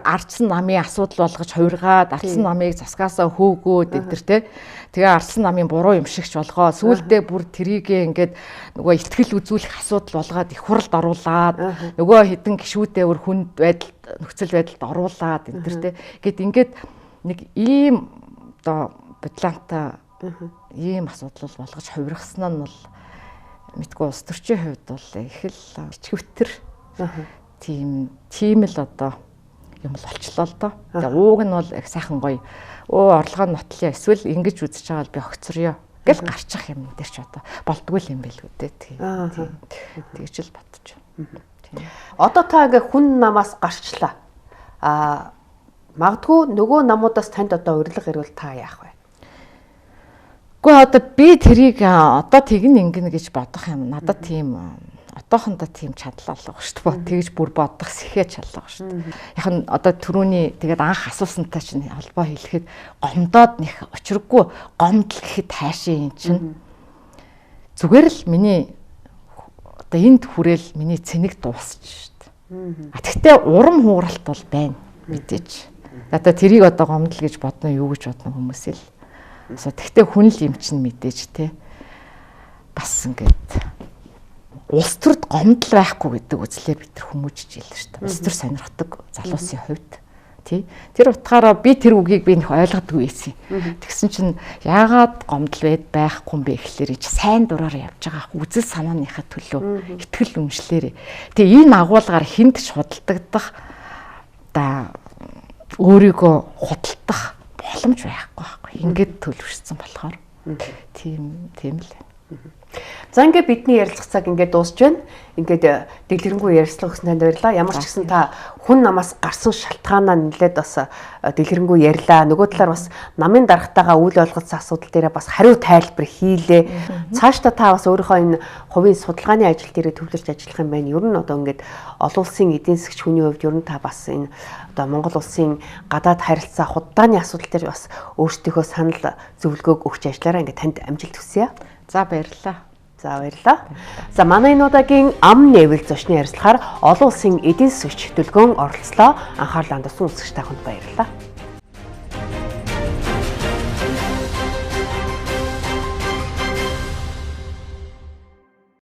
ардсан намын асуудал болгож хувиргаад ардсан намыг засгаасаа хөөгөөд эдэр те. Тэгээ ардсан намын буруу юм шигч болгоо. Сүүлдээ бүр трийгээ ингээд нөгөө ихтгэл үзүүлэх асуудал болгоод их хуралд оруулаад нөгөө хідэн гişүүдээ бүр хүнд байдал нөхцөл байдалд оруулаад эдэр те. Ингээд нэг ийм одоо бодлонтой ийм асуудал болгож хувиргасан нь бол мэдгүй улс төрчийн хувьд бол их л ичгвтэр тийм л одоо юм болчлоо л доо. Тэгээ ууг нь бол их сайхан гоё. Орлогоо нотлоо эсвэл ингэж үзэж байгаа л би огцорё гэл гарчих юм дээр ч одоо болдгүй юм байл үү дээ. Тэгж л бодож байна. Одоо та ингээ хүн намаас гарчлаа. Магадгүй нөгөө намуудаас танд одоо урилга ирвэл та яах вэ? Гэхдээ одоо би тэрийг одоо тэгнэ ингэнэ гэж бодох юм. Надад тийм одоохондоо тийм чадлаа л байгаа шүү дээ. Тэгж бүр бодох сэхээ чадлаа байгаа шүү дээ. Яг нь одоо түрүүний тэгээд анх асуусантай чинь холбоо хэлэхэд гомдоод нэх учиргүй гомдол гэхэд хайшаа юм чинь зүгээр л миний одоо энд хүрээл миний цэник дуусч шүү дээ. Тэгтээ урам хууралт бол байна мэдээж. Одоо тэрийг одоо гомдол гэж бодно юу гэж бодно хүмүүс л. Тэгтээ хүн л юм чинь мэдээж те. Бас ингээд улс төрд гомдол байхгүй гэдэг үзлээр бид нар хүмүүжж ийлээ шүү дээ. Улс төр сонирхдаг залуусын хувьд тий. Тэр утгаараа би тэр үгийг би нөх ойлгодгүй байсан. Тэгсэн чинь яагаад гомдол байхгүй юм бэ гэхлээр сайн дураар явж байгаа үзэл санааныхаа төлөө итгэл үнэмшлэрээ. Тэгээ энэ агуулгаар хүнд ч худалдагдах да өөрийгөө худалдах боломж байхгүй. Ингээд төлөвшсөн болохоор тийм л. За ингээд бидний ярилцах цаг ингээд дуусч байна. Ингээд дэлгэрэнгүй ярилцлага өгсөн танд баярлалаа. Ямар ч гэсэн та хүн намаас гарсан шалтгаанаа нэлээд бас дэлгэрэнгүй ярьлаа. Нөгөө талаар бас намын дарагтайгаа үйл ойлгоцсон асуудал дээр бас хариу тайлбар хийлээ. Цаашдаа та бас өөрийнхөө энэ хувийн судалгааны ажил дээр төвлөрч ажиллах юм байна. Ер нь одоо ингээд олон улсын эдийн засгч хүний хувьд ер нь та бас энэ одоо Монгол улсын гадаад харилцаа худалдааны асуудал дээр бас өөрсдийнхөө санал зөвлөгөөг өгч ажиллаараа ингээд танд амжилт хүсье. За баярлалаа. За баярлалаа. За манай энэ удаагийн ам нэвэл зочны ярилцлагаар олон улсын эдийн засгч төлгөөн оролцлоо. Анхаарлаа хандуулсан үзэгч та бүхэнд баярлалаа.